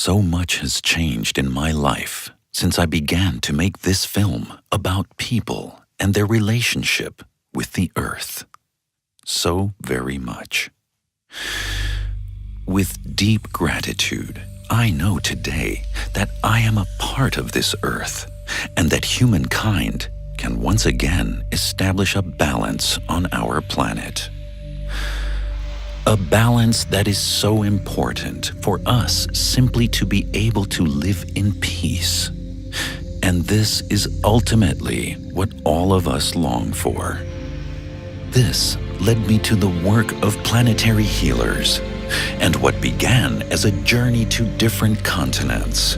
So much has changed in my life since I began to make this film about people and their relationship with the earth. So very much. With deep gratitude, I know today that I am a part of this earth and that humankind can once again establish a balance on our planet. A balance that is so important for us simply to be able to live in peace. And this is ultimately what all of us long for. This led me to the work of planetary healers, and what began as a journey to different continents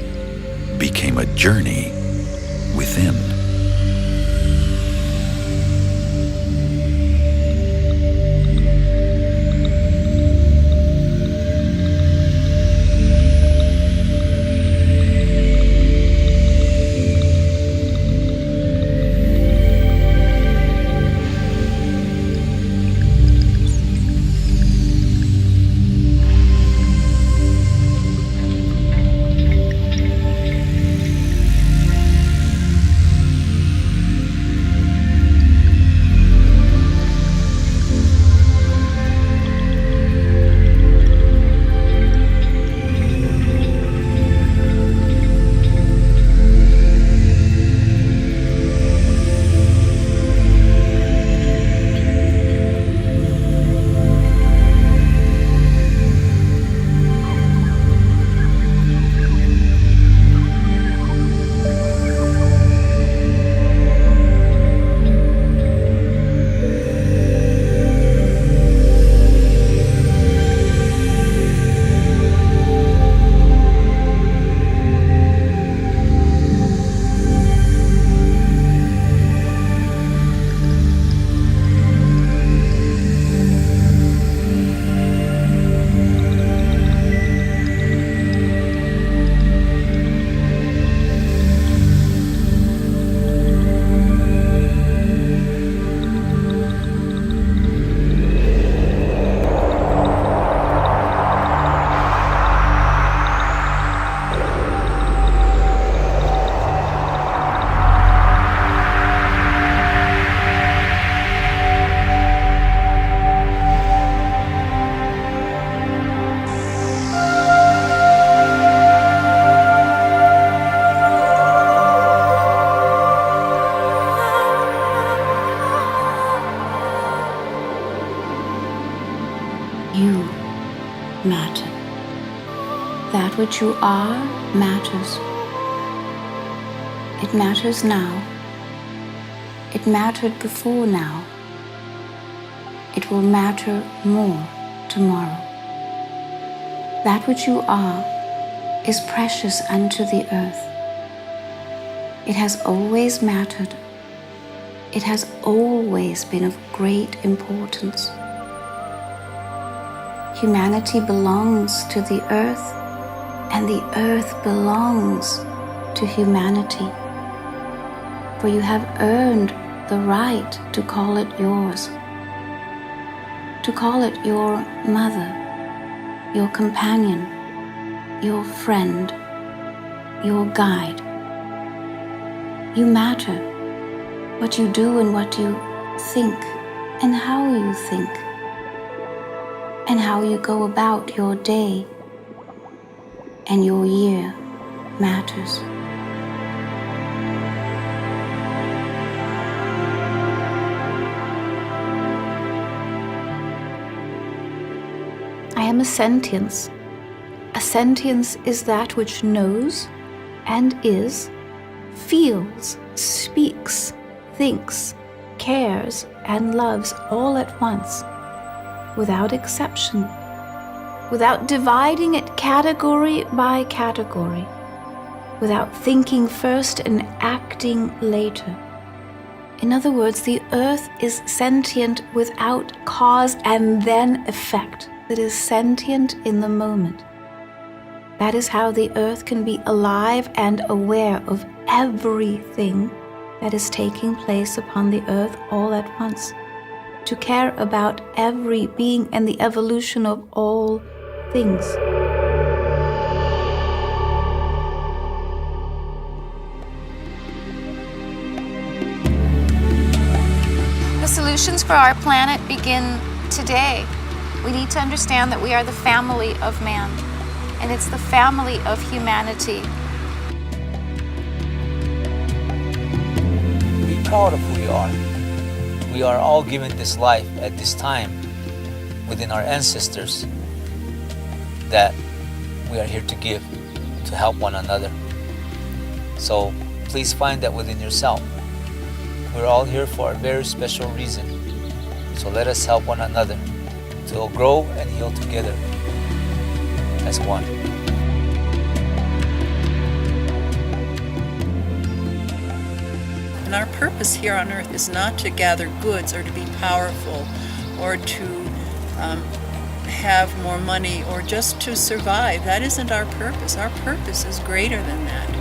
became a journey within. You matter. That which you are matters. It matters now. It mattered before now. It will matter more tomorrow. That which you are is precious unto the earth. It has always mattered. It has always been of great importance. Humanity belongs to the earth, and the earth belongs to humanity. For you have earned the right to call it yours, to call it your mother, your companion, your friend, your guide. You matter, what you do and what you think, and how you think, and how you go about your day and your year matters. I am a sentience. A sentience is that which knows and is, feels, speaks, thinks, cares, and loves all at once, without exception, without dividing it category by category, without thinking first and acting later. In other words, the earth is sentient without cause and then effect. It is sentient in the moment. That is how the earth can be alive and aware of everything that is taking place upon the earth all at once, to care about every being and the evolution of all things. solutions for our planet begin today. We need to understand that we are the family of man, and it's the family of humanity. Be proud of who you are. We are all given this life at this time within our ancestors that we are here to give, to help one another. So please find that within yourself. We're all here for a very special reason. So let us help one another to grow and heal together as one. And our purpose here on earth is not to gather goods or to be powerful or to have more money or just to survive. That isn't our purpose. Our purpose is greater than that.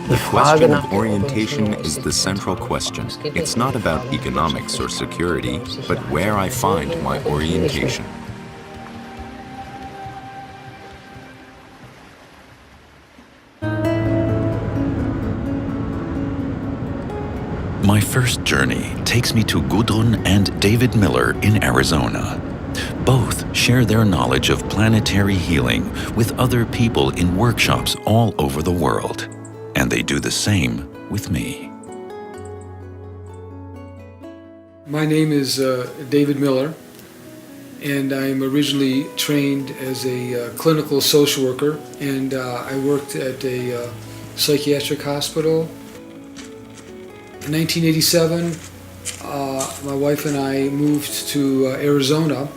The question of orientation is the central question. It's not about economics or security, but where I find my orientation. My first journey takes me to Gudrun and David Miller in Arizona. Both share their knowledge of planetary healing with other people in workshops all over the world. And they do the same with me. My name is David Miller, and I'm originally trained as a clinical social worker, and I worked at a psychiatric hospital. In 1987, my wife and I moved to Arizona,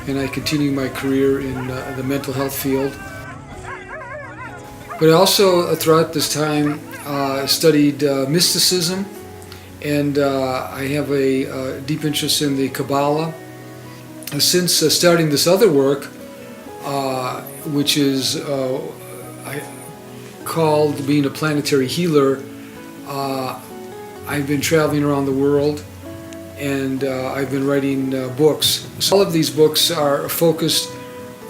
and I continued my career in the mental health field. But I also, throughout this time, studied mysticism, and I have a deep interest in the Kabbalah. Since starting this other work, which is I called being a planetary healer, I've been traveling around the world, and I've been writing books. So all of these books are focused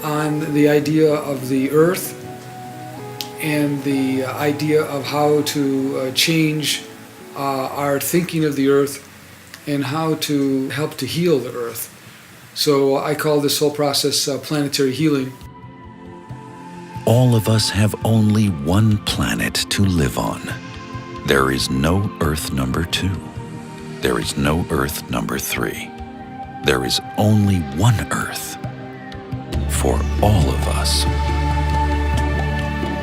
on the idea of the earth and the idea of how to change our thinking of the earth and how to help to heal the earth. So I call this whole process planetary healing. All of us have only one planet to live on. There is no Earth number 2. There is no Earth number 3. There is only one Earth for all of us.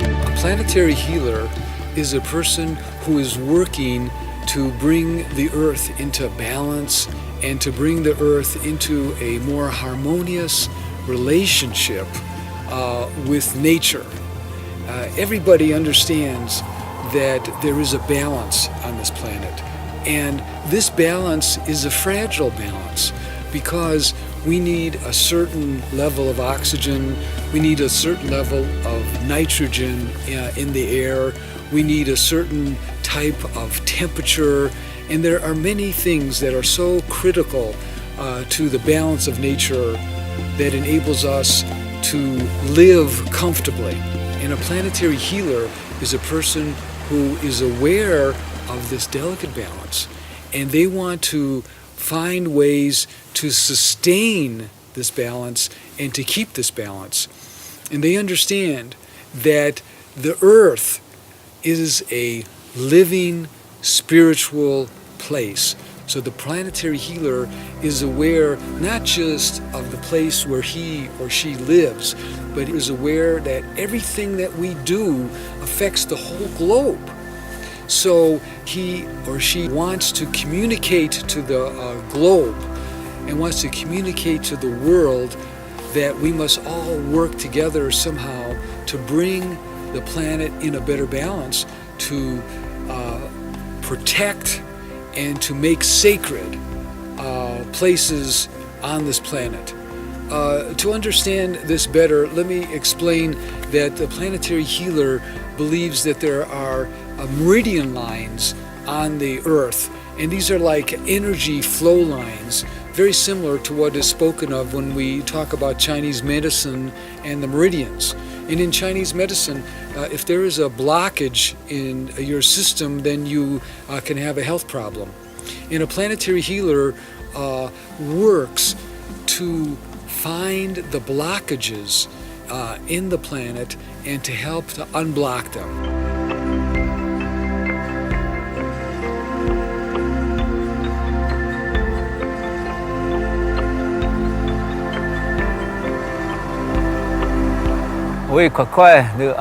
A planetary healer is a person who is working to bring the earth into balance and to bring the earth into a more harmonious relationship with nature. Everybody understands that there is a balance on this planet, and this balance is a fragile balance because we need a certain level of oxygen, we need a certain level of nitrogen in the air, we need a certain type of temperature, and there are many things that are so critical to the balance of nature that enables us to live comfortably. And a planetary healer is a person who is aware of this delicate balance, and they want to find ways to sustain this balance and to keep this balance. And they understand that the earth is a living spiritual place. So the planetary healer is aware not just of the place where he or she lives, but is aware that everything that we do affects the whole globe. So he or she wants to communicate to the globe and wants to communicate to the world that we must all work together somehow to bring the planet in a better balance, to protect and to make sacred places on this planet. To understand this better, let me explain that the planetary healer believes that there are meridian lines on the earth, And these are like energy flow lines, very similar to what is spoken of when we talk about Chinese medicine and the meridians. And in Chinese medicine, if there is a blockage in your system, then you can have a health problem. And a planetary healer works to find the blockages in the planet and to help to unblock them. Oi kakoi ne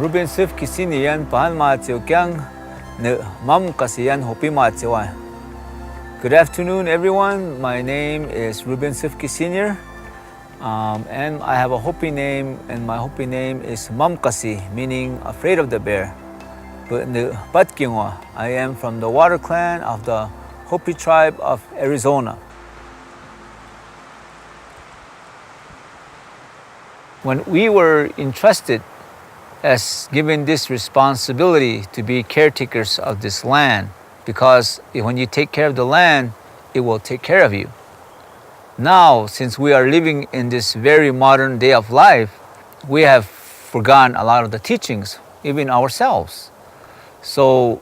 Ruben Sif kisini yan pahan ma chiu kyang ne mam kasi yan hopi ma chiwa. Good afternoon, everyone. My name is Ruben Sifki Sr. And I have a Hopi name, and my Hopi name is Mamkasi, meaning afraid of the bear. But in the Batkingwa, I am from the Water Clan of the Hopi tribe of Arizona. When we were entrusted as given this responsibility to be caretakers of this land, because when you take care of the land, it will take care of you. Now, since we are living in this very modern day of life, we have forgotten a lot of the teachings, even ourselves. So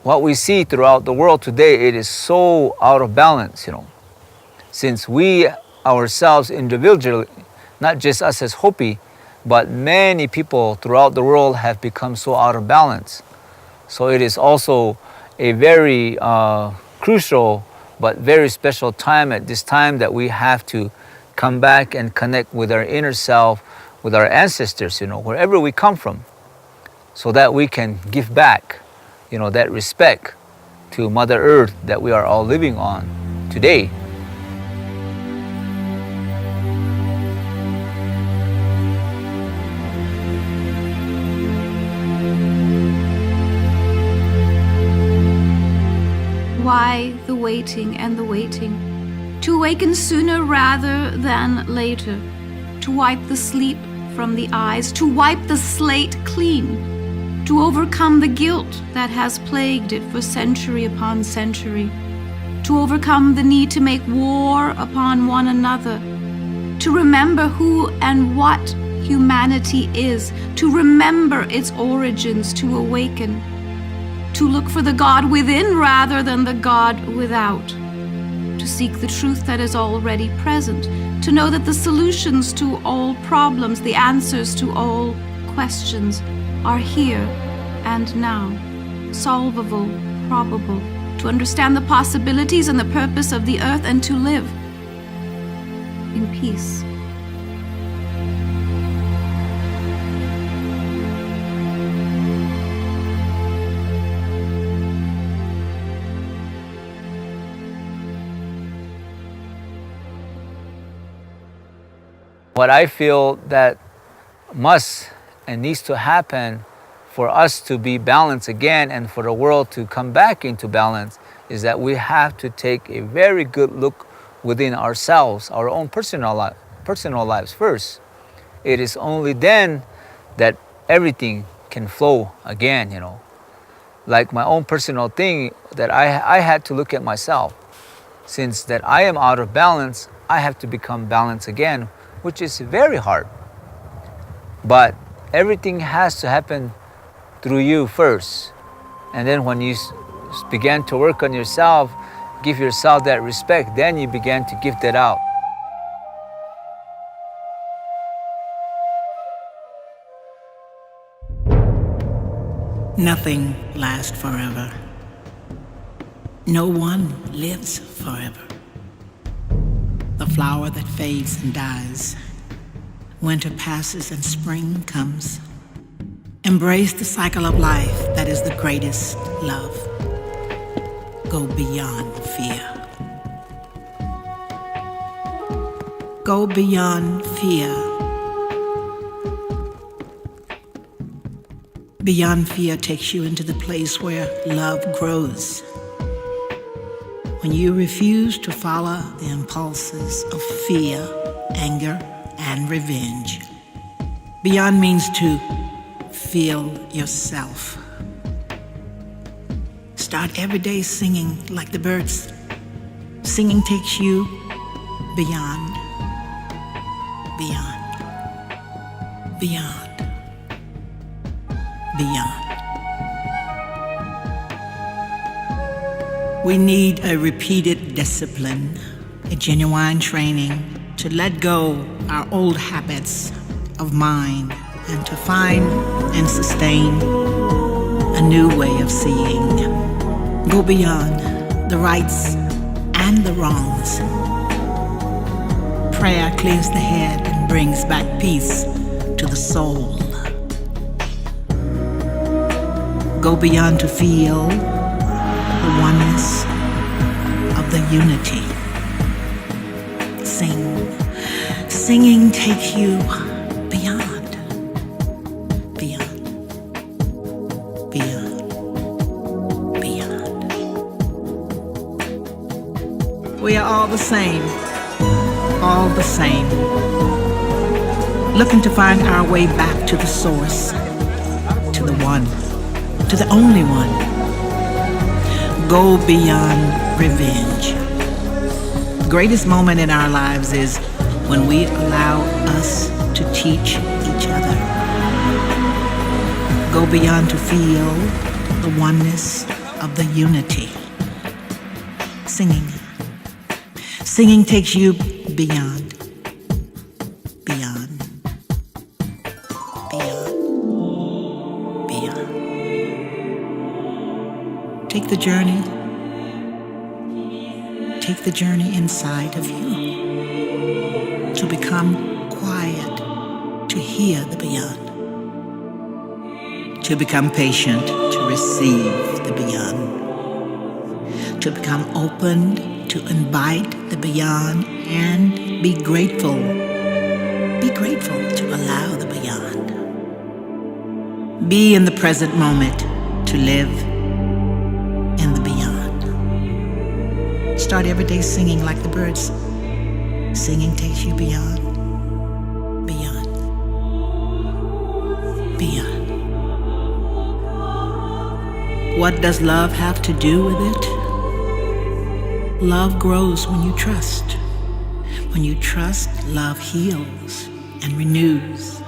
what we see throughout the world today, it is so out of balance, Since we ourselves individually, not just us as Hopi, but many people throughout the world have become so out of balance. So it is also a very crucial but very special time at this time that we have to come back and connect with our inner self, with our ancestors, wherever we come from, so that we can give back, that respect to Mother Earth that we are all living on today. Why the waiting and the waiting? To awaken sooner rather than later, to wipe the sleep from the eyes, to wipe the slate clean, to overcome the guilt that has plagued it for century upon century, to overcome the need to make war upon one another, to remember who and what humanity is, to remember its origins, to awaken, to look for the God within rather than the God without, to seek the truth that is already present, to know that the solutions to all problems, the answers to all questions are here and now, solvable, probable, to understand the possibilities and the purpose of the earth and to live in peace. What I feel that must and needs to happen for us to be balanced again and for the world to come back into balance is that we have to take a very good look within ourselves, our own personal lives first. It is only then that everything can flow again, Like my own personal thing that I had to look at myself. Since that I am out of balance, I have to become balanced again, which is very hard. But everything has to happen through you first. And then when you began to work on yourself, give yourself that respect, then you began to give that out. Nothing lasts forever. No one lives forever. The flower that fades and dies. Winter passes and spring comes. Embrace the cycle of life that is the greatest love. Go beyond fear. Go beyond fear. Beyond fear takes you into the place where love grows. When you refuse to follow the impulses of fear, anger, and revenge. Beyond means to feel yourself. Start every day singing like the birds. Singing takes you beyond, beyond, beyond, beyond. We need a repeated discipline, a genuine training to let go our old habits of mind and to find and sustain a new way of seeing. Go beyond the rights and the wrongs. Prayer clears the head and brings back peace to the soul. Go beyond to feel the oneness of the unity. Sing. Singing takes you beyond, beyond, beyond, beyond. We are all the same, all the same. Looking to find our way back to the source, to the one, to the only one. Go beyond revenge. The greatest moment in our lives is when we allow us to teach each other. Go beyond to feel the oneness of the unity. Singing. Singing takes you beyond, beyond, beyond, beyond. Take the journey. Take the journey inside of you to become quiet, to hear the beyond, to become patient, to receive the beyond, to become open, to invite the beyond, and be grateful. Be grateful to allow the beyond. Be in the present moment to live in the beyond. Start every day singing like the birds. Singing takes you beyond, beyond, beyond. What does love have to do with it? Love grows when you trust. When you trust, love heals and renews.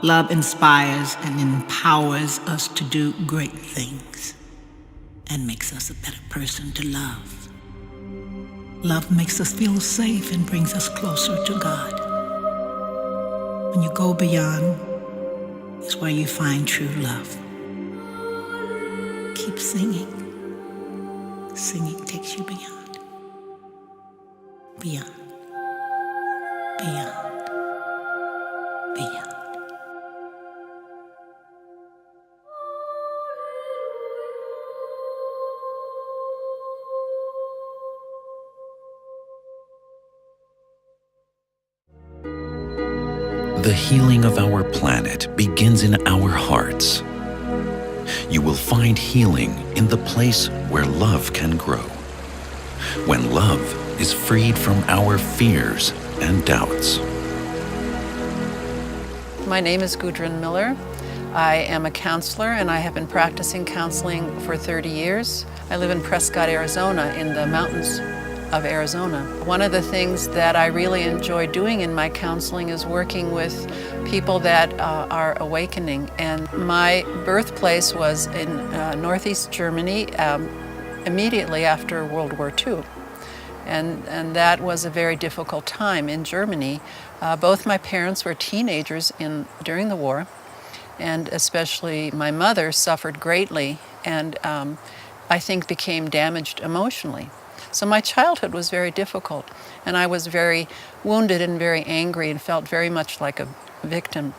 Love inspires and empowers us to do great things and makes us a better person to love. Love makes us feel safe and brings us closer to God. When you go beyond, is where you find true love. Keep singing. Singing takes you beyond. Beyond. Beyond. Beyond. The healing of our planet begins in our hearts. You will find healing in the place where love can grow. When love is freed from our fears and doubts. My name is Gudrun Miller. I am a counselor and I have been practicing counseling for 30 years. I live in Prescott, Arizona, in the mountains of Arizona. One of the things that I really enjoy doing in my counseling is working with people that are awakening. And my birthplace was in Northeast Germany immediately after World War II. And that was a very difficult time in Germany. Both my parents were teenagers during the war, and especially my mother suffered greatly and I think became damaged emotionally. So my childhood was very difficult, and I was very wounded and very angry and felt very much like a victim.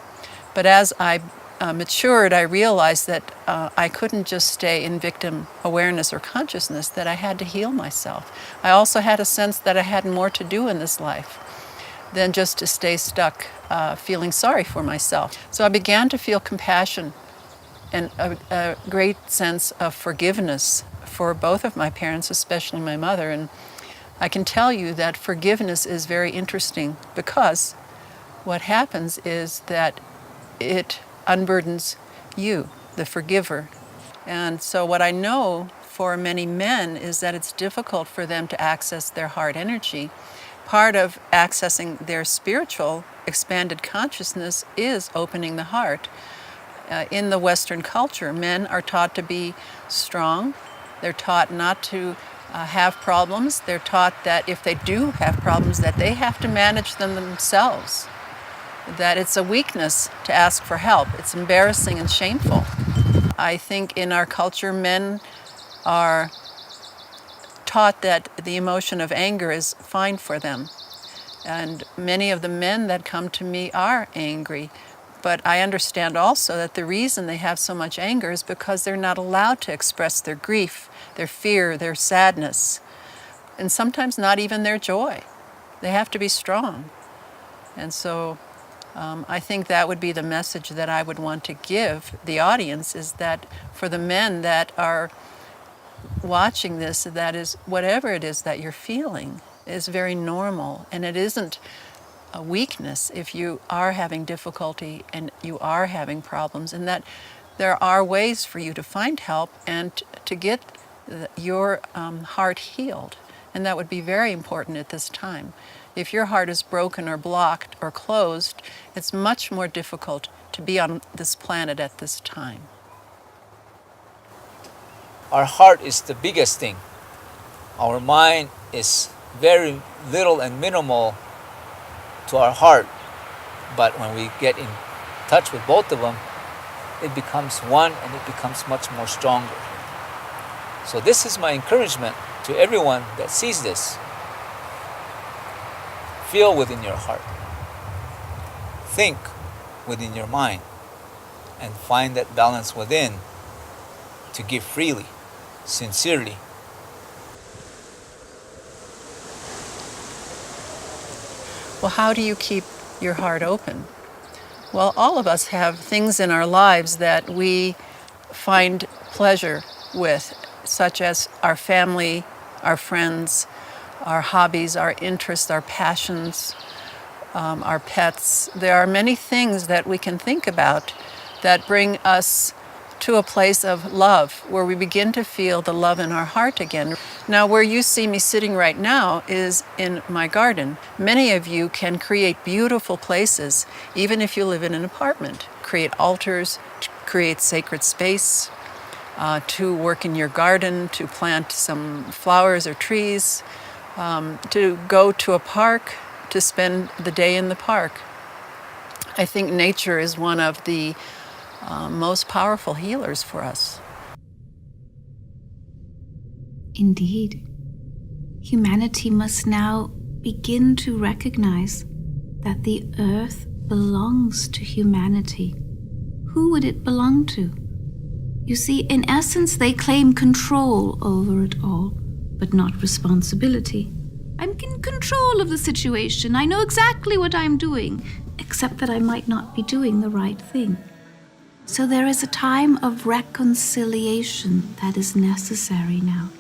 But as I matured, I realized that I couldn't just stay in victim awareness or consciousness, that I had to heal myself. I also had a sense that I had more to do in this life than just to stay stuck feeling sorry for myself. So I began to feel compassion and a great sense of forgiveness for both of my parents, especially my mother. And I can tell you that forgiveness is very interesting, because what happens is that it unburdens you, the forgiver, And so what I know for many men is that it's difficult for them to access their heart energy. Part of accessing their spiritual expanded consciousness is opening the heart. In the Western culture, men are taught to be strong. They're taught not to have problems. They're taught that if they do have problems, that they have to manage them themselves. That it's a weakness to ask for help. It's embarrassing and shameful. I think in our culture, men are taught that the emotion of anger is fine for them. And many of the men that come to me are angry. But I understand also that the reason they have so much anger is because they're not allowed to express their grief, their fear, their sadness, and sometimes not even their joy. They have to be strong. And so I think that would be the message that I would want to give the audience, is that for the men that are watching this, that is, whatever it is that you're feeling is very normal, and it isn't a weakness if you are having difficulty and you are having problems, and that there are ways for you to find help and to get your heart healed. And that would be very important at this time. If your heart is broken or blocked or closed, it's much more difficult to be on this planet at this time. Our heart is the biggest thing. Our mind is very little and minimal to our heart, but when we get in touch with both of them, it becomes one and it becomes much more stronger. So this is my encouragement to everyone that sees this. Feel within your heart. Think within your mind, and find that balance within to give freely, sincerely. Well, how do you keep your heart open? Well, all of us have things in our lives that we find pleasure with, such as our family, our friends, our hobbies, our interests, our passions, our pets. There are many things that we can think about that bring us to a place of love, where we begin to feel the love in our heart again. Now, where you see me sitting right now is in my garden. Many of you can create beautiful places, even if you live in an apartment. Create altars, create sacred space, to work in your garden, to plant some flowers or trees, to go to a park, to spend the day in the park. I think nature is one of the most powerful healers for us. Indeed, humanity must now begin to recognize that the earth belongs to humanity. Who would it belong to? You see, in essence, they claim control over it all, but not responsibility. I'm in control of the situation. I know exactly what I'm doing, except that I might not be doing the right thing. So there is a time of reconciliation that is necessary now,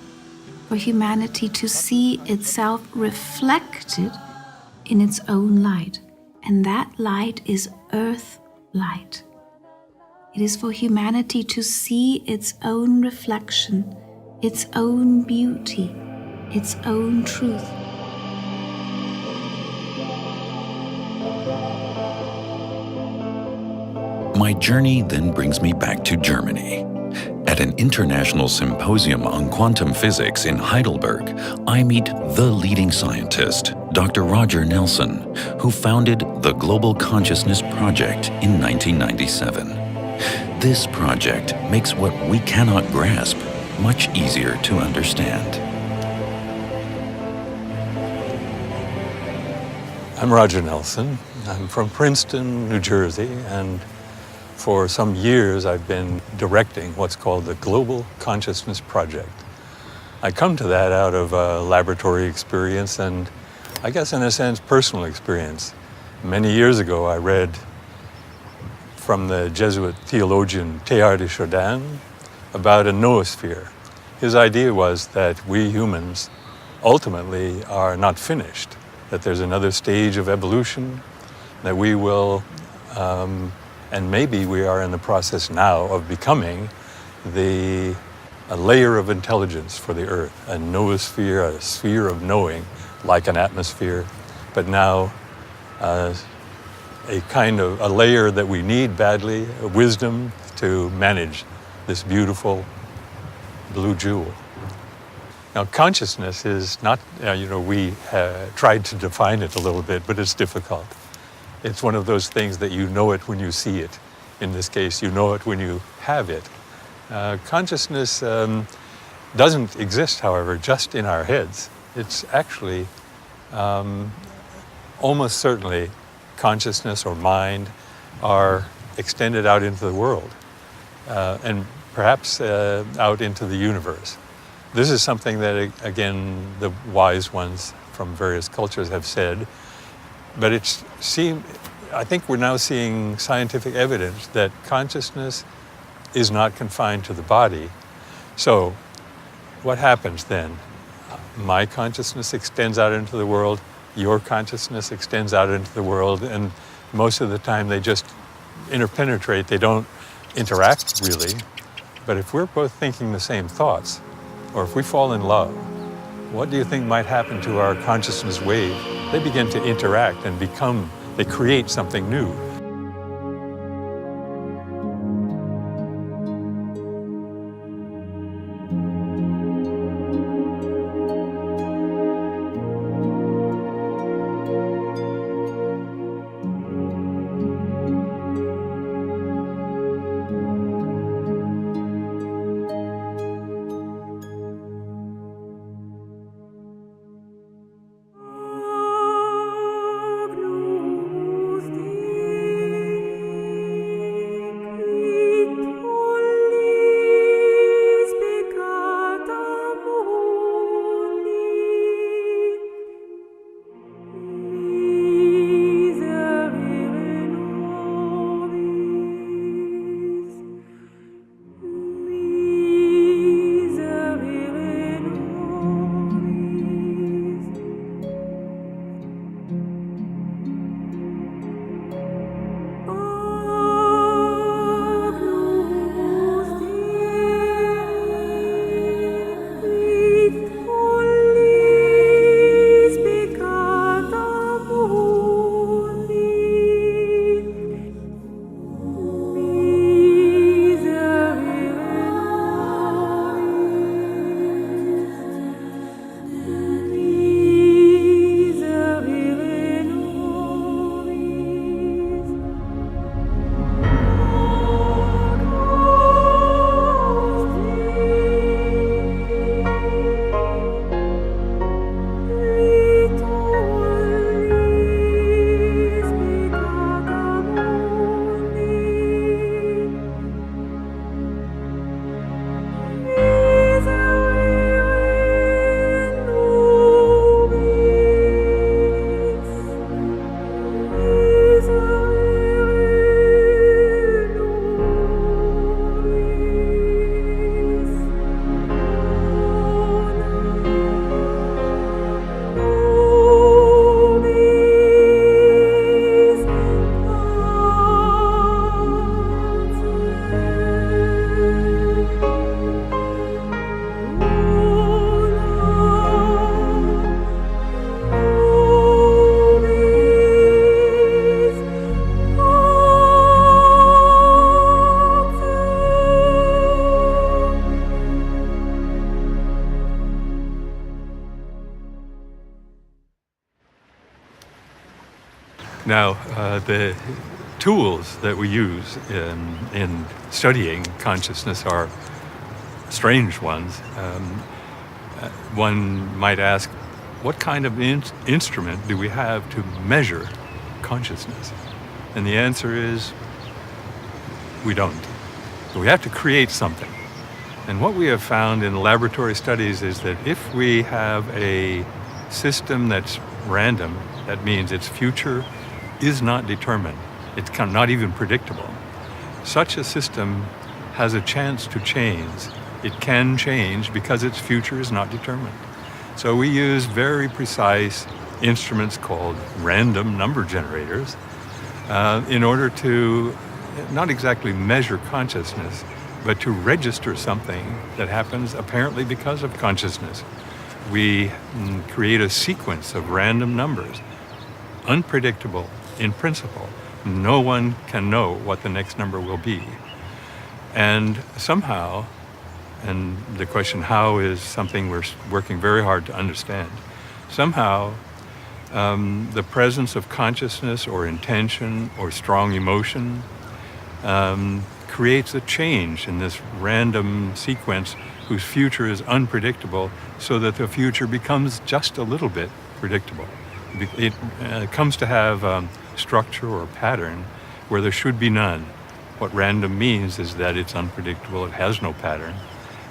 for humanity to see itself reflected in its own light, and that light is earth light. It is for humanity to see its own reflection, its own beauty, its own truth. My journey then brings me back to Germany. At an international symposium on quantum physics in Heidelberg, I meet the leading scientist, Dr. Roger Nelson, who founded the Global Consciousness Project in 1997. This project makes what we cannot grasp much easier to understand. I'm Roger Nelson. I'm from Princeton, New Jersey, and for some years I've been directing what's called the Global Consciousness Project. I come to that out of a laboratory experience and, I guess in a sense, personal experience. Many years ago I read from the Jesuit theologian Teilhard de Chardin about a noosphere. His idea was that we humans ultimately are not finished, that there's another stage of evolution, that we will, and maybe we are in the process now of becoming a layer of intelligence for the Earth, a noosphere, a sphere of knowing, like an atmosphere, but now a kind of a layer that we need badly, wisdom to manage this beautiful blue jewel. Now, consciousness is not, we tried to define it a little bit, but it's difficult. It's one of those things that you know it when you see it. In this case, you know it when you have it. Consciousness doesn't exist, however, just in our heads. It's actually almost certainly consciousness or mind are extended out into the world and perhaps out into the universe. This is something that, again, the wise ones from various cultures have said, but I think we're now seeing scientific evidence that consciousness is not confined to the body. So what happens then? My consciousness extends out into the world, your consciousness extends out into the world, and most of the time they just interpenetrate, they don't interact really. But if we're both thinking the same thoughts, or if we fall in love, what do you think might happen to our consciousness wave? They begin to interact and they create something new. Now, the tools that we use in studying consciousness are strange ones. One might ask, what kind of instrument do we have to measure consciousness? And the answer is, we don't. We have to create something. And what we have found in laboratory studies is that if we have a system that's random, that means its future is not determined. It's not even predictable. Such a system has a chance to change. It can change because its future is not determined. So we use very precise instruments called random number generators in order to not exactly measure consciousness, but to register something that happens apparently because of consciousness. We create a sequence of random numbers, unpredictable in principle. No one can know what the next number will be. And somehow, and the question how is something we're working very hard to understand, somehow the presence of consciousness or intention or strong emotion creates a change in this random sequence whose future is unpredictable, so that the future becomes just a little bit predictable. It comes to have structure or pattern where there should be none. What random means is that it's unpredictable, it has no pattern.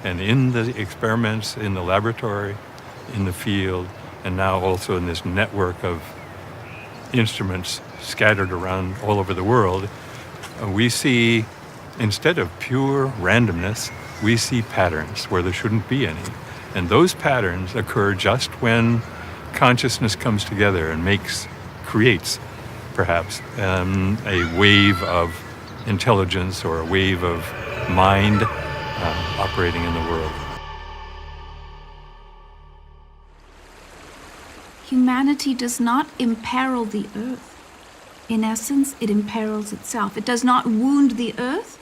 And in the experiments, in the laboratory, in the field, and now also in this network of instruments scattered around all over the world, we see, instead of pure randomness, we see patterns where there shouldn't be any. And those patterns occur just when consciousness comes together and creates, perhaps, a wave of intelligence or a wave of mind operating in the world. Humanity does not imperil the earth. In essence, it imperils itself. It does not wound the earth,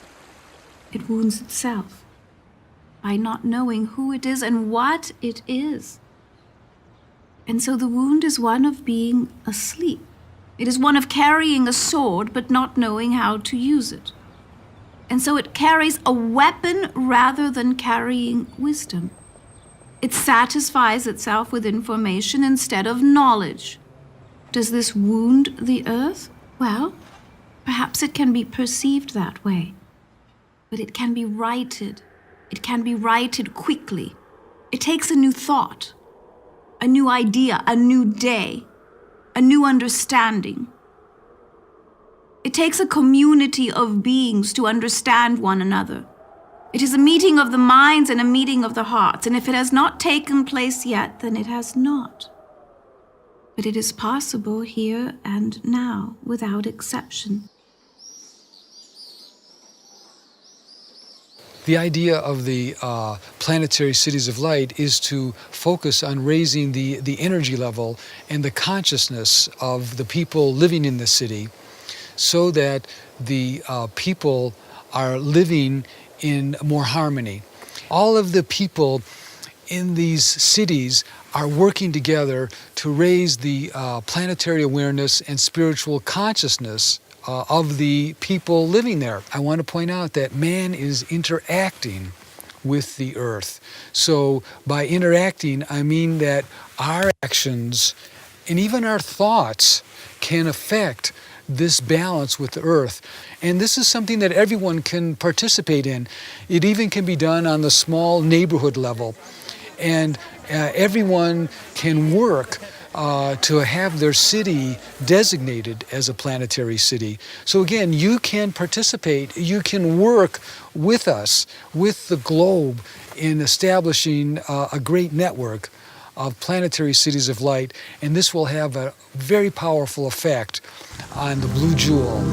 it wounds itself by not knowing who it is and what it is. And so the wound is one of being asleep. It is one of carrying a sword but not knowing how to use it. And so it carries a weapon rather than carrying wisdom. It satisfies itself with information instead of knowledge. Does this wound the earth? Well, perhaps it can be perceived that way. But it can be righted. It can be righted quickly. It takes a new thought, a new idea, a new day, a new understanding. It takes a community of beings to understand one another. It is a meeting of the minds and a meeting of the hearts, and if it has not taken place yet, then it has not. But it is possible here and now, without exception. The idea of the planetary cities of light is to focus on raising the energy level and the consciousness of the people living in the city, so that the people are living in more harmony. All of the people in these cities are working together to raise the planetary awareness and spiritual consciousness of the people living there. I want to point out that man is interacting with the earth. So by interacting, I mean that our actions and even our thoughts can affect this balance with the earth. And this is something that everyone can participate in. It even can be done on the small neighborhood level. And everyone can work to have their city designated as a planetary city. So again, you can participate, you can work with us, with the globe, in establishing a great network of planetary cities of light, and this will have a very powerful effect on the blue jewel.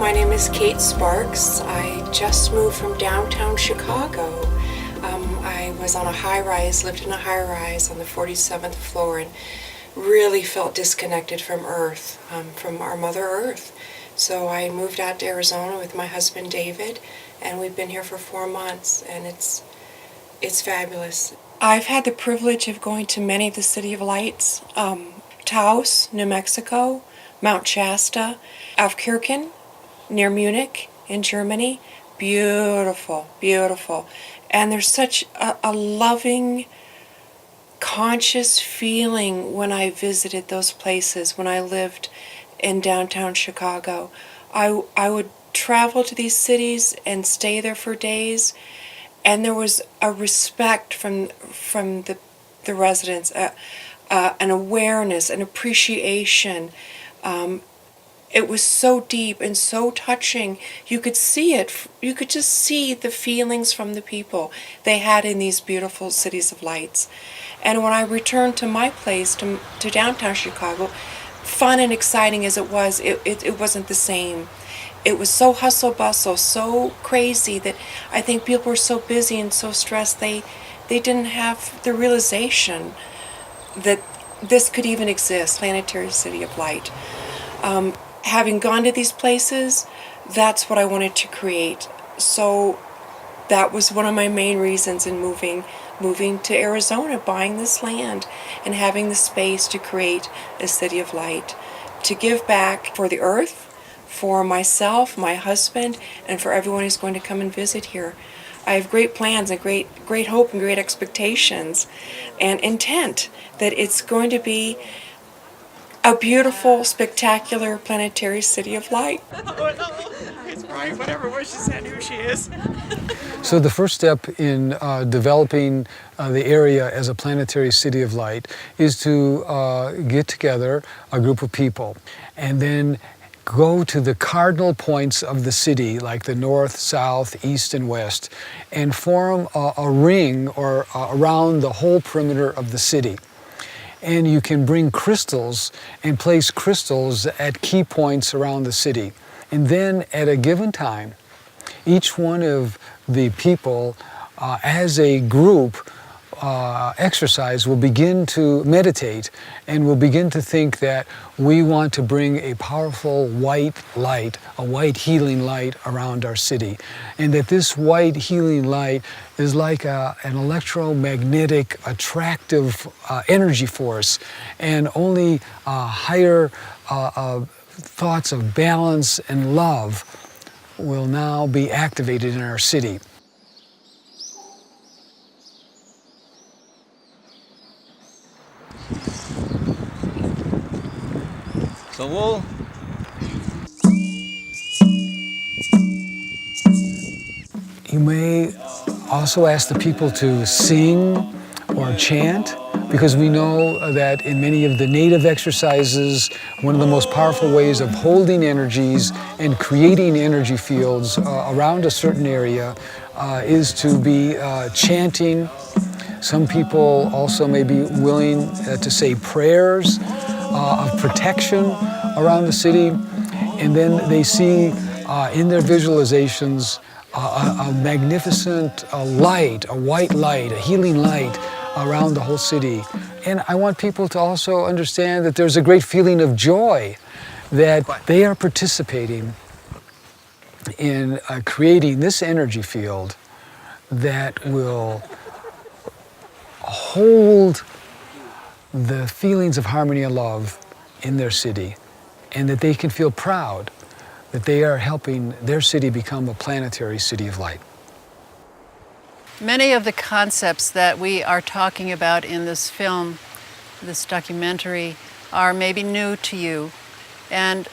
My name is Kate Sparks. I just moved from downtown Chicago. I was on a high-rise, lived in a high-rise on the 47th floor, and really felt disconnected from Earth, from our Mother Earth. So I moved out to Arizona with my husband David, and we've been here for 4 months, and it's fabulous. I've had the privilege of going to many of the City of Lights, Taos, New Mexico, Mount Shasta, Aufkirchen, near Munich in Germany, beautiful, beautiful. And there's such a loving, conscious feeling when I visited those places, when I lived in downtown Chicago. I would travel to these cities and stay there for days, and there was a respect from the residents, an awareness, an appreciation. It was so deep and so touching. You could see it. You could just see the feelings from the people they had in these beautiful cities of lights. And when I returned to my place, to downtown Chicago, fun and exciting as it was, it wasn't the same. It was so hustle bustle, so crazy that I think people were so busy and so stressed they didn't have the realization that this could even exist, Planetary City of Light. Having gone to these places, that's what I wanted to create. So that was one of my main reasons in moving to Arizona, buying this land and having the space to create a city of light, to give back for the earth, for myself, my husband, and for everyone who's going to come and visit here. I have great plans and great hope and great expectations and intent that it's going to be a beautiful, spectacular planetary city of light. It's Brian, whatever, where she said who she is. So the first step in developing the area as a planetary city of light is to get together a group of people and then go to the cardinal points of the city, like the north, south, east, and west, and form a ring or around the whole perimeter of the city. And you can bring crystals and place crystals at key points around the city. And then at a given time, each one of the people as a group exercise will begin to meditate and will begin to think that we want to bring a powerful white light, a white healing light around our city. And that this white healing light is like an electromagnetic, attractive energy force, and only higher thoughts of balance and love will now be activated in our city. So we'll You may also ask the people to sing or chant, because we know that in many of the native exercises, one of the most powerful ways of holding energies and creating energy fields around a certain area is to be chanting. Some people also may be willing to say prayers of protection around the city, and then they see in their visualizations a magnificent light, a white light, a healing light around the whole city. And I want people to also understand that there's a great feeling of joy that they are participating in creating this energy field that will hold the feelings of harmony and love in their city, and that they can feel proud that they are helping their city become a planetary city of light. Many of the concepts that we are talking about in this film, this documentary, are maybe new to you. And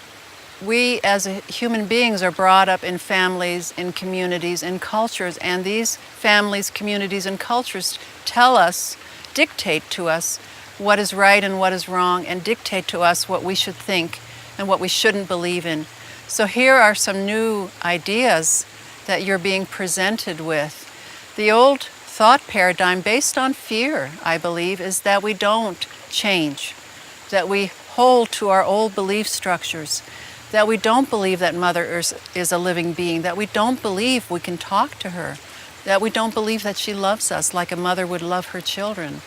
we as human beings are brought up in families, in communities, in cultures, and these families, communities, and cultures tell us, dictate to us what is right and what is wrong, and dictate to us what we should think and what we shouldn't believe in. So here are some new ideas that you're being presented with. The old thought paradigm based on fear, I believe, is that we don't change, that we hold to our old belief structures, that we don't believe that Mother Earth is a living being, that we don't believe we can talk to her, that we don't believe that she loves us like a mother would love her children.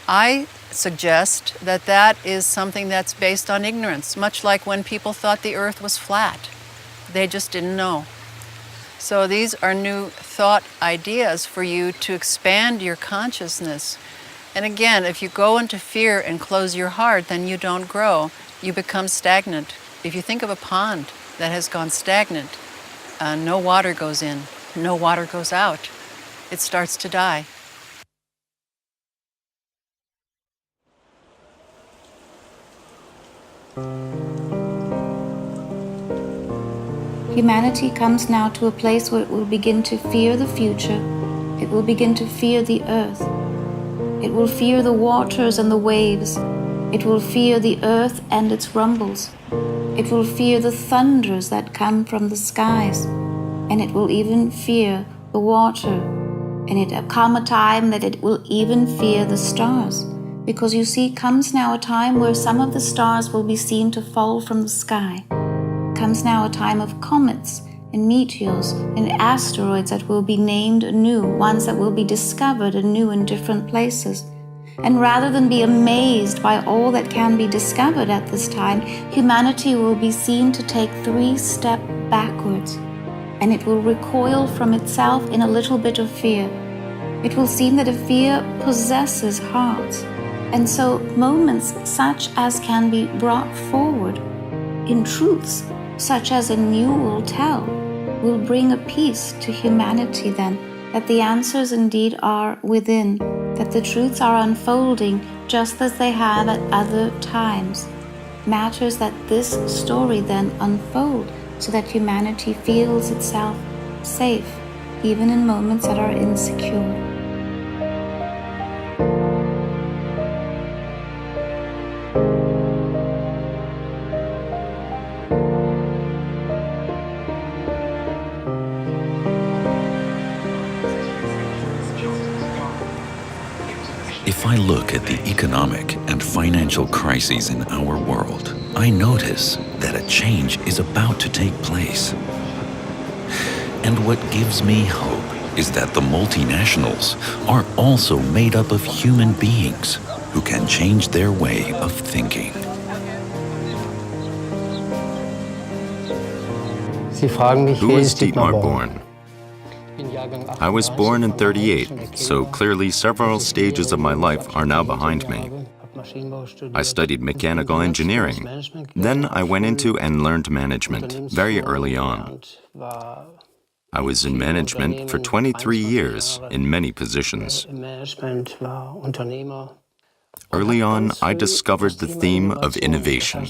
I suggest that that is something that's based on ignorance, much like when people thought the earth was flat. They just didn't know. So these are new thought ideas for you to expand your consciousness. And again, if you go into fear and close your heart, then you don't grow. You become stagnant. If you think of a pond that has gone stagnant, no water goes in, no water goes out. It starts to die. Humanity comes now to a place where it will begin to fear the future. It will begin to fear the earth. It will fear the waters and the waves. It will fear the earth and its rumbles. It will fear the thunders that come from the skies. And it will even fear the water. And it will come a time that it will even fear the stars. Because you see, comes now a time where some of the stars will be seen to fall from the sky. Comes now a time of comets and meteors and asteroids that will be named anew, ones that will be discovered anew in different places. And rather than be amazed by all that can be discovered at this time, humanity will be seen to take 3 steps backwards, and it will recoil from itself in a little bit of fear. It will seem that a fear possesses hearts, and so moments such as can be brought forward in truths such as a new will tell, will bring a peace to humanity then, that the answers indeed are within, that the truths are unfolding just as they have at other times. Matters that this story then unfold so that humanity feels itself safe, even in moments that are insecure. If I look at the economic and financial crises in our world, I notice that a change is about to take place. And what gives me hope is that the multinationals are also made up of human beings who can change their way of thinking. Who is Dietmar born? I was born in '38, so clearly several stages of my life are now behind me. I studied mechanical engineering. Then I went into and learned management very early on. I was in management for 23 years in many positions. Early on, I discovered the theme of innovation.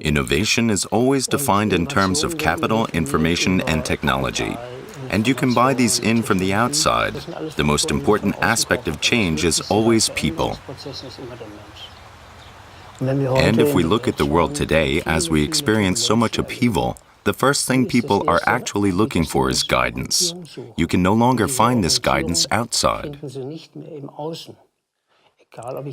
Innovation is always defined in terms of capital, information, and technology. And you can buy these in from the outside. The most important aspect of change is always people. And if we look at the world today, as we experience so much upheaval, the first thing people are actually looking for is guidance. You can no longer find this guidance outside.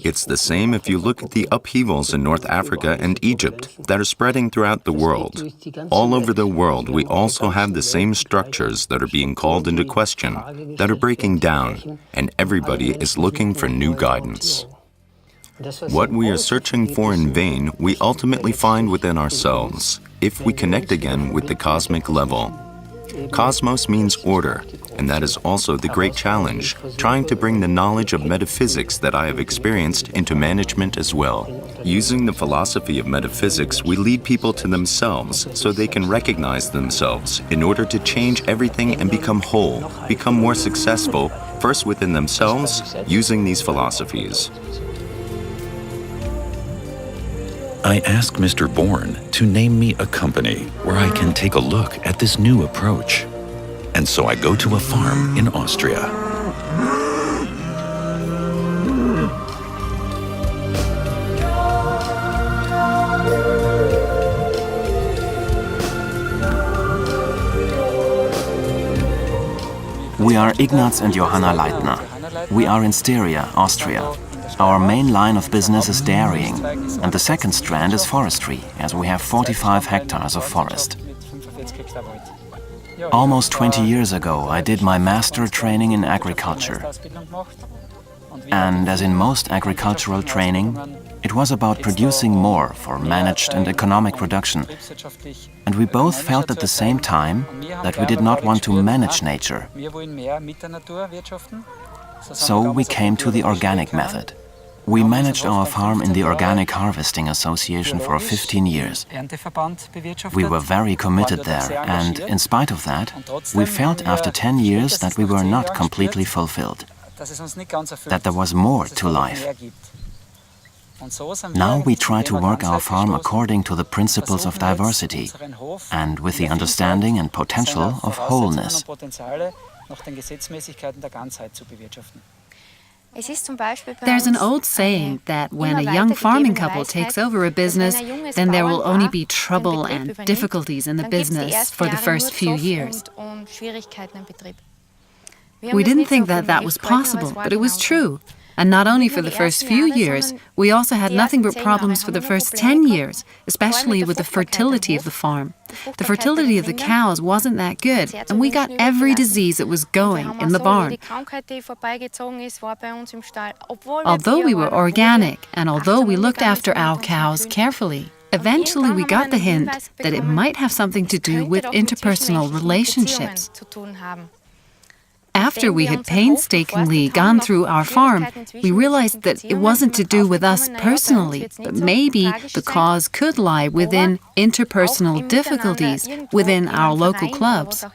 It's the same if you look at the upheavals in North Africa and Egypt that are spreading throughout the world. All over the world, we also have the same structures that are being called into question, that are breaking down, and everybody is looking for new guidance. What we are searching for in vain, we ultimately find within ourselves, if we connect again with the cosmic level. Cosmos means order, and that is also the great challenge, trying to bring the knowledge of metaphysics that I have experienced into management as well. Using the philosophy of metaphysics, we lead people to themselves so they can recognize themselves in order to change everything and become whole, become more successful, first within themselves, using these philosophies. I ask Mr. Bourne to name me a company where I can take a look at this new approach. And so I go to a farm in Austria. We are Ignaz and Johanna Leitner. We are in Styria, Austria. Our main line of business is dairying, and the second strand is forestry, as we have 45 hectares of forest. Almost 20 years ago, I did my master training in agriculture. And as in most agricultural training, it was about producing more for managed and economic production. And we both felt at the same time that we did not want to manage nature. So we came to the organic method. We managed our farm in the Organic Harvesting Association for 15 years. We were very committed there, and in spite of that, we felt after 10 years that we were not completely fulfilled, that there was more to life. Now we try to work our farm according to the principles of diversity and with the understanding and potential of wholeness. There's an old saying that when a young farming couple takes over a business, then there will only be trouble and difficulties in the business for the first few years. We didn't think that that was possible, but it was true. And not only for the first few years, we also had nothing but problems for the first 10 years, especially with the fertility of the farm. The fertility of the cows wasn't that good, and we got every disease that was going in the barn. Although we were organic, and although we looked after our cows carefully, eventually we got the hint that it might have something to do with interpersonal relationships. After we had painstakingly gone through our farm, we realized that it wasn't to do with us personally, but maybe the cause could lie within interpersonal difficulties within our local clubs.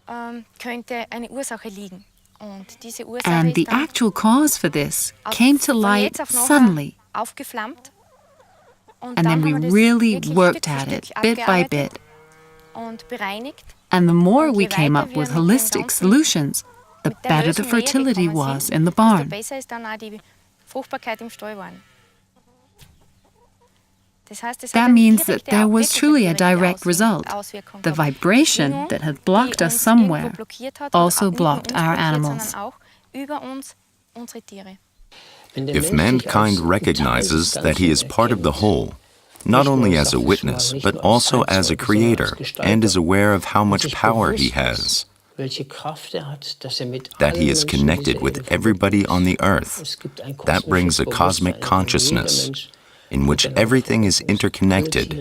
And the actual cause for this came to light suddenly. And then we really worked at it, bit by bit. And the more we came up with holistic solutions, the better the fertility was in the barn. That means that there was truly a direct result. The vibration that had blocked us somewhere also blocked our animals. If mankind recognizes that he is part of the whole, not only as a witness, but also as a creator, and is aware of how much power he has, that he is connected with everybody on the earth, that brings a cosmic consciousness in which everything is interconnected.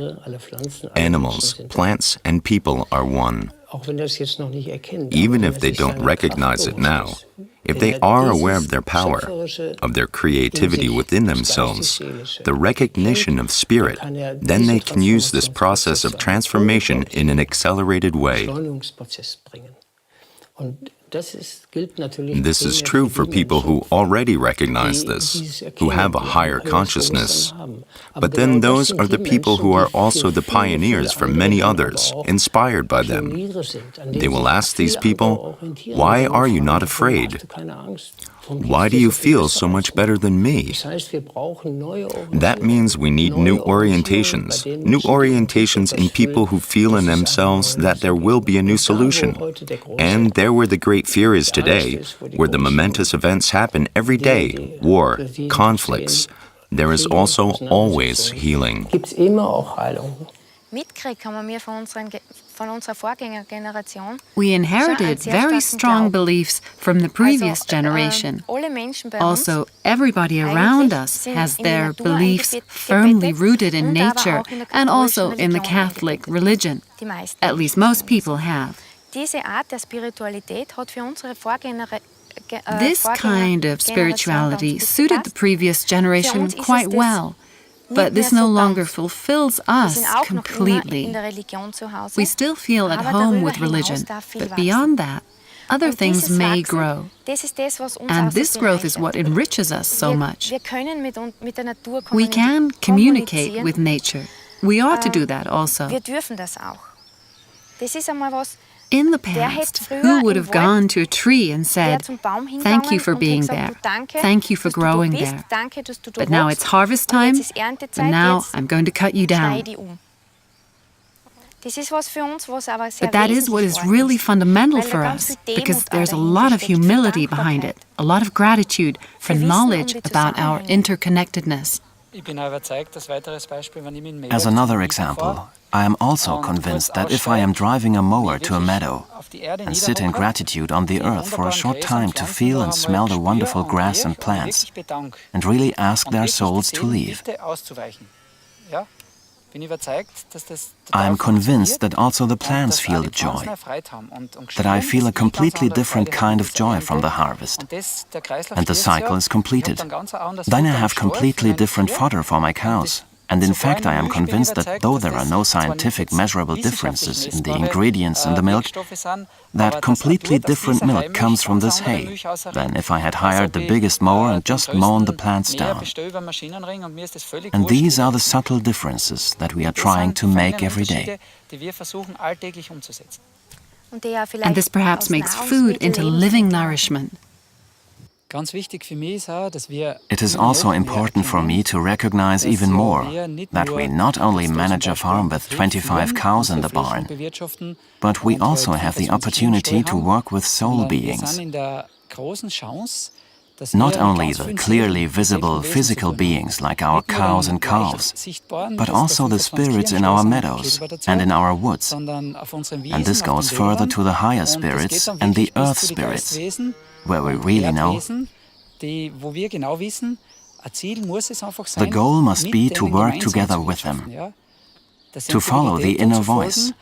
Animals, plants, and people are one. Even if they don't recognize it now, if they are aware of their power, of their creativity within themselves, the recognition of spirit, then they can use this process of transformation in an accelerated way. This is true for people who already recognize this, who have a higher consciousness. But then those are the people who are also the pioneers for many others, inspired by them. They will ask these people, "Why are you not afraid? Why do you feel so much better than me?" That means we need new orientations in people who feel in themselves that there will be a new solution. And there where the great fear is today, where the momentous events happen every day, war, conflicts, there is also always healing. We inherited very strong beliefs from the previous generation. Also, everybody around us has their beliefs firmly rooted in nature and also in the Catholic religion. At least most people have. This kind of spirituality suited the previous generation quite well. But this no longer fulfills us completely. We still feel at home with religion, but beyond that, other things may grow. And this growth is what enriches us so much. We can communicate with nature. We ought to do that also. In the past, who would have gone to a tree and said, "Thank you for being there, thank you for growing there, but now it's harvest time, and now I'm going to cut you down." But that is what is really fundamental for us, because there's a lot of humility behind it, a lot of gratitude for knowledge about our interconnectedness. As another example, I am also convinced that if I am driving a mower to a meadow and sit in gratitude on the earth for a short time to feel and smell the wonderful grass and plants, and really ask their souls to leave, I am convinced that also the plants feel the joy, that I feel a completely different kind of joy from the harvest. And the cycle is completed. Then I have completely different fodder for my cows. And in fact, I am convinced that though there are no scientific measurable differences in the ingredients in the milk, that completely different milk comes from this hay than if I had hired the biggest mower and just mown the plants down. And these are the subtle differences that we are trying to make every day. And this perhaps makes food into living nourishment. It is also important for me to recognize even more that we not only manage a farm with 25 cows in the barn, but we also have the opportunity to work with soul beings. Not only the clearly visible physical beings like our cows and calves, but also the spirits in our meadows and in our woods. And this goes further to the higher spirits and the earth spirits, where we really know the goal must be to work together with them, to follow the inner voice,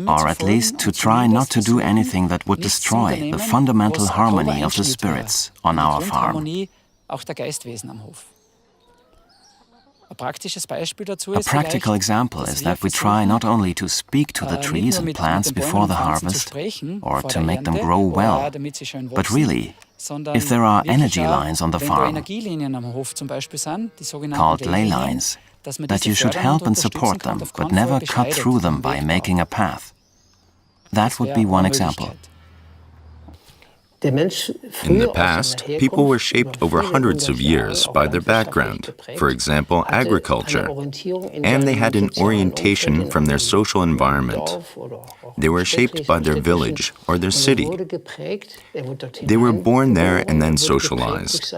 or at least to try not to do anything that would destroy the fundamental harmony of the spirits on our farm. A practical example is that we try not only to speak to the trees and plants before the harvest, or to make them grow well, but really, if there are energy lines on the farm, called ley lines, that you should help and support them, but never cut through them by making a path. That would be one example. In the past, people were shaped over hundreds of years by their background, for example, agriculture, and they had an orientation from their social environment. They were shaped by their village or their city. They were born there and then socialized.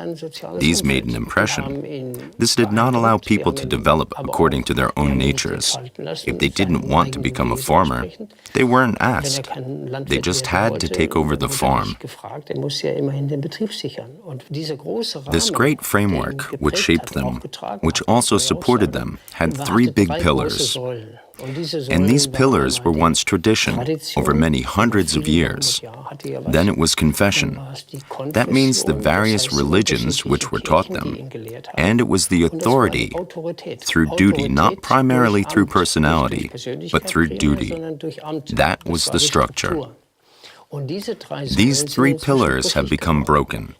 These made an impression. This did not allow people to develop according to their own natures. If they didn't want to become a farmer, they weren't asked. They just had to take over the farm. This great framework, which shaped them, which also supported them, had three big pillars. And these pillars were once tradition, over many hundreds of years. Then it was confession. That means the various religions which were taught them. And it was the authority, through duty, not primarily through personality, but through duty. That was the structure. These three pillars have become broken.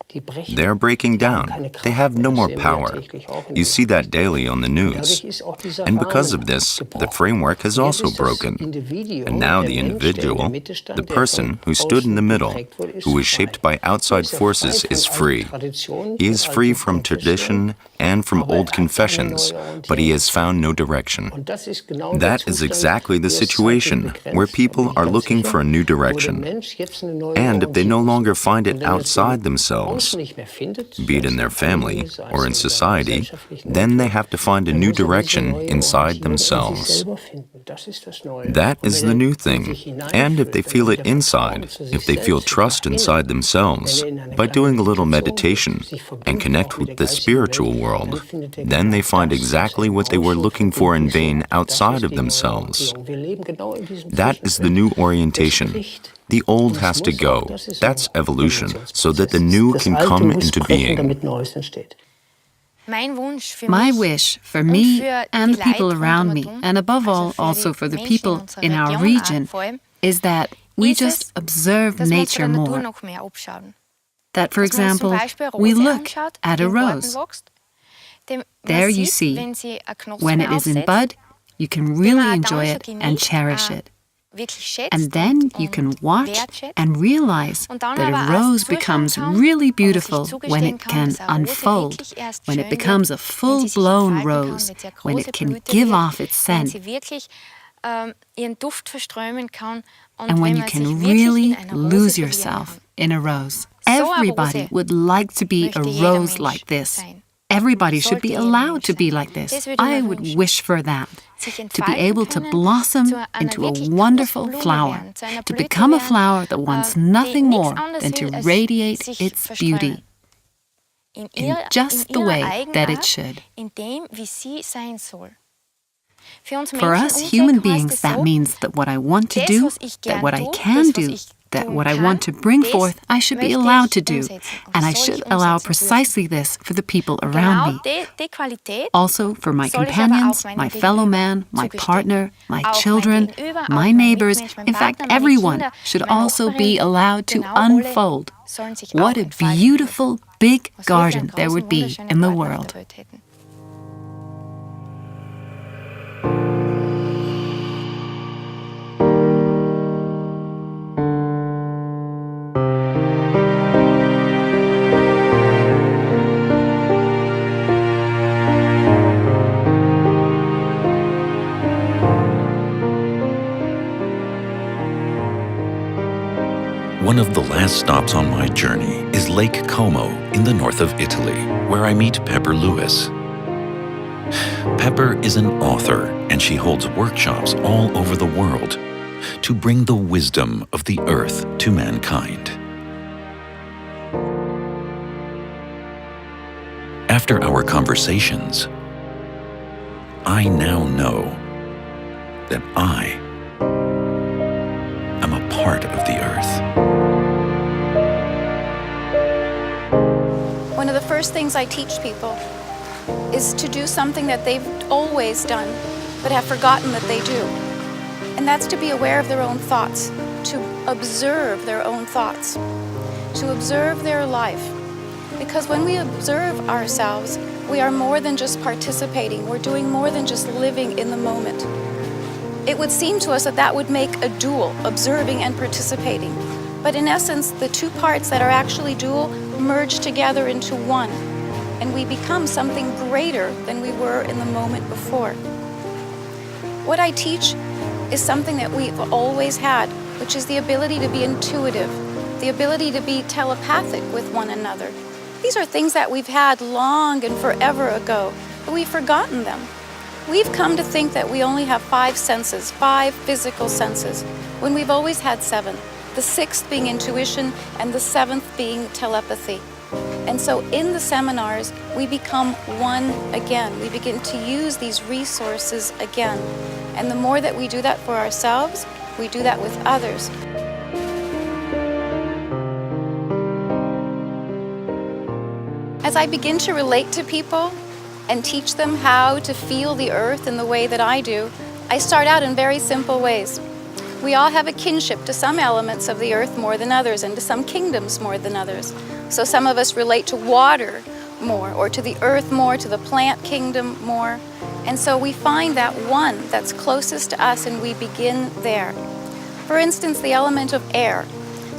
They are breaking down. They have no more power. You see that daily on the news. And because of this, the framework has also broken. And now the individual, the person who stood in the middle, who was shaped by outside forces, is free. He is free from tradition and from old confessions, but he has found no direction. That is exactly the situation where people are looking for a new direction. And if they no longer find it outside themselves, be it in their family or in society, then they have to find a new direction inside themselves. That is the new thing. And if they feel it inside, if they feel trust inside themselves, by doing a little meditation and connect with the spiritual world, then they find exactly what they were looking for in vain outside of themselves. That is the new orientation. The old has to go. That's evolution, so that the new can come into being. My wish for me and the people around me, and above all also for the people in our region, is that we just observe nature more. That, for example, we look at a rose. There you see, when it is in bud, you can really enjoy it and cherish it. And then you can watch and realize that a rose becomes really beautiful when it can unfold, when it becomes a full-blown rose, when it can give off its scent, and when you can really lose yourself in a rose. Everybody would like to be a rose like this. Everybody should be allowed to be like this. I would wish for that. To be able to blossom into a wonderful flower, to become a flower that wants nothing more than to radiate its beauty in just the way that it should. For us human beings, that means that what I want to do, that what I can do, that what I want to bring forth, I should be allowed to do. And I should allow precisely this for the people around me. Also for my companions, my fellow man, my partner, my children, my neighbors, in fact everyone should also be allowed to unfold. What a beautiful, big garden there would be in the world. One of the last stops on my journey is Lake Como in the north of Italy, where I meet Pepper Lewis. Pepper is an author, and she holds workshops all over the world to bring the wisdom of the earth to mankind. After our conversations, I now know that I am a part of the earth. One of the first things I teach people is to do something that they've always done, but have forgotten that they do. And that's to be aware of their own thoughts, to observe their own thoughts, to observe their life. Because when we observe ourselves, we are more than just participating, we're doing more than just living in the moment. It would seem to us that that would make a dual, observing and participating. But in essence, the two parts that are actually dual merge together into one, and we become something greater than we were in the moment before. What I teach is something that we've always had, which is the ability to be intuitive, the ability to be telepathic with one another. These are things that we've had long and forever ago, but we've forgotten them. We've come to think that we only have 5 senses, 5 physical senses, when we've always had 7. The 6th being intuition and the 7th being telepathy. And so in the seminars, we become one again. We begin to use these resources again. And the more that we do that for ourselves, we do that with others. As I begin to relate to people and teach them how to feel the earth in the way that I do, I start out in very simple ways. We all have a kinship to some elements of the earth more than others, and to some kingdoms more than others. So some of us relate to water more, or to the earth more, to the plant kingdom more. And so we find that one that's closest to us, and we begin there. For instance, the element of air.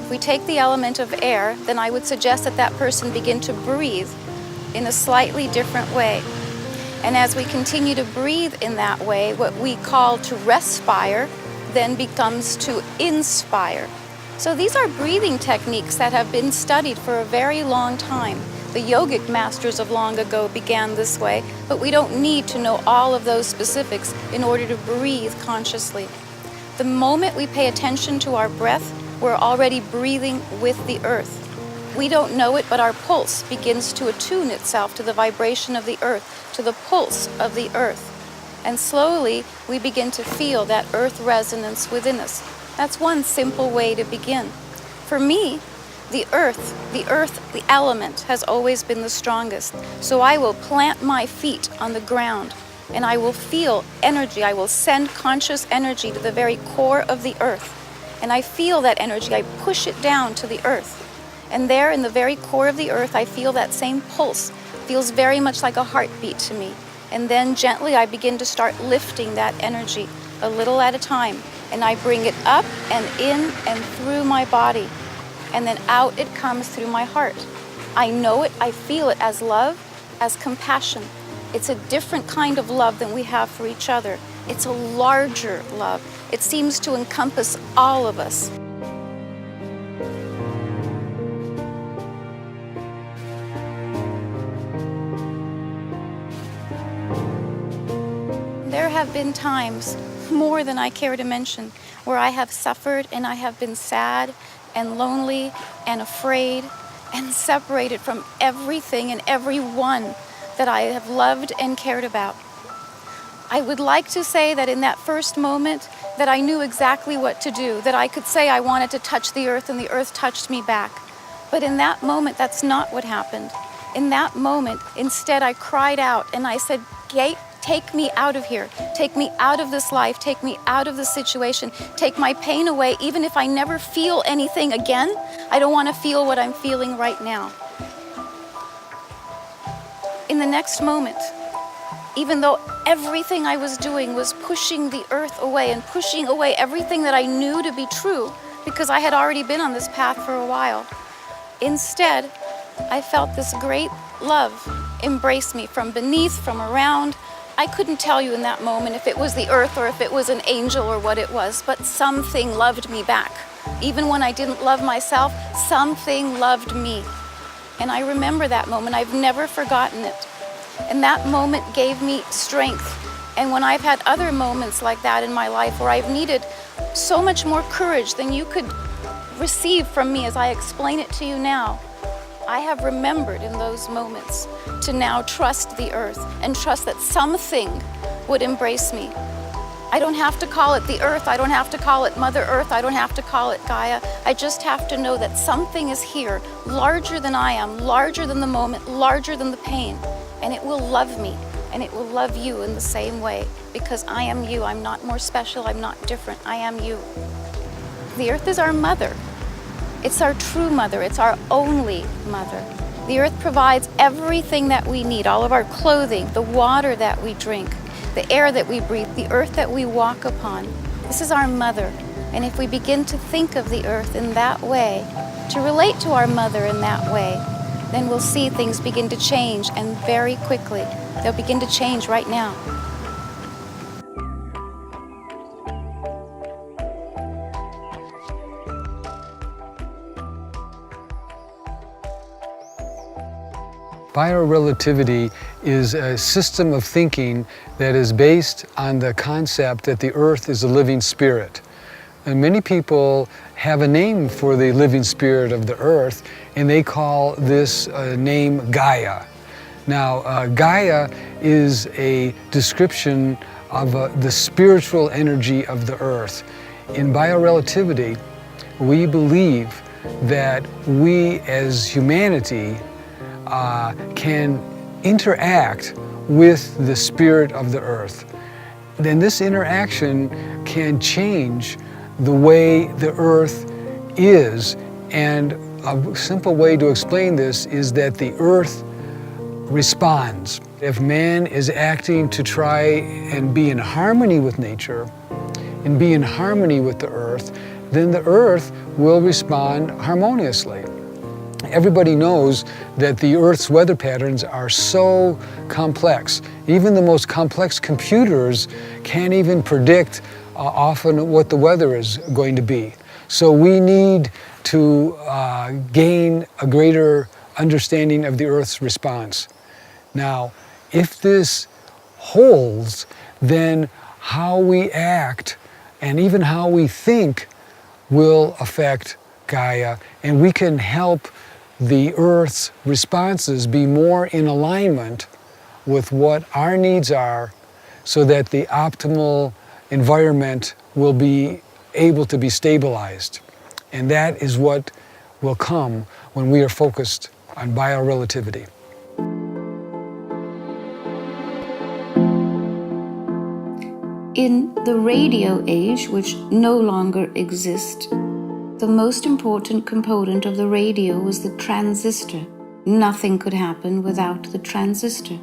If we take the element of air, then I would suggest that that person begin to breathe in a slightly different way. And as we continue to breathe in that way, what we call to respire then becomes to inspire. So these are breathing techniques that have been studied for a very long time. The yogic masters of long ago began this way, but we don't need to know all of those specifics in order to breathe consciously. The moment we pay attention to our breath, we're already breathing with the earth. We don't know it, but our pulse begins to attune itself to the vibration of the earth, to the pulse of the earth. And slowly, we begin to feel that earth resonance within us. That's one simple way to begin. For me, the earth, the element, has always been the strongest. So I will plant my feet on the ground, and I will feel energy. I will send conscious energy to the very core of the earth. And I feel that energy. I push it down to the earth. And there in the very core of the earth, I feel that same pulse. It feels very much like a heartbeat to me. And then gently I begin to start lifting that energy a little at a time. And I bring it up and in and through my body. And then out it comes through my heart. I know it, I feel it as love, as compassion. It's a different kind of love than we have for each other. It's a larger love. It seems to encompass all of us. There have been times, more than I care to mention, where I have suffered and I have been sad and lonely and afraid and separated from everything and everyone that I have loved and cared about. I would like to say that in that first moment that I knew exactly what to do, that I could say I wanted to touch the earth and the earth touched me back. But in that moment, that's not what happened. In that moment, instead I cried out and I said, Gate, take me out of here. Take me out of this life. Take me out of this situation. Take my pain away. Even if I never feel anything again, I don't want to feel what I'm feeling right now. In the next moment, even though everything I was doing was pushing the earth away and pushing away everything that I knew to be true, because I had already been on this path for a while, instead, I felt this great love embrace me from beneath, from around. I couldn't tell you in that moment if it was the earth or if it was an angel or what it was, but something loved me back. Even when I didn't love myself, something loved me. And I remember that moment. I've never forgotten it. And that moment gave me strength. And when I've had other moments like that in my life where I've needed so much more courage than you could receive from me as I explain it to you now, I have remembered in those moments to now trust the earth and trust that something would embrace me. I don't have to call it the earth, I don't have to call it Mother Earth, I don't have to call it Gaia. I just have to know that something is here, larger than I am, larger than the moment, larger than the pain. And it will love me, and it will love you in the same way, because I am you. I'm not more special, I'm not different, I am you. The earth is our mother. It's our true mother, it's our only mother. The earth provides everything that we need, all of our clothing, the water that we drink, the air that we breathe, the earth that we walk upon. This is our mother. And if we begin to think of the earth in that way, to relate to our mother in that way, then we'll see things begin to change, and very quickly. They'll begin to change right now. Biorelativity is a system of thinking that is based on the concept that the earth is a living spirit. And many people have a name for the living spirit of the earth, and they call this name Gaia. Now, Gaia is a description of the spiritual energy of the earth. In biorelativity, we believe that we as humanity can interact with the spirit of the earth. Then this interaction can change the way the earth is, and a simple way to explain this is that the earth responds. If man is acting to try and be in harmony with nature and be in harmony with the earth, then the earth will respond harmoniously. Everybody knows that the Earth's weather patterns are so complex. Even the most complex computers can't even predict often what the weather is going to be. So we need to gain a greater understanding of the Earth's response. Now, if this holds, then how we act and even how we think will affect Gaia, and we can help the Earth's responses be more in alignment with what our needs are, so that the optimal environment will be able to be stabilized. And that is what will come when we are focused on biorelativity. In the radio age, which no longer exists, the most important component of the radio was the transistor. Nothing could happen without the transistor.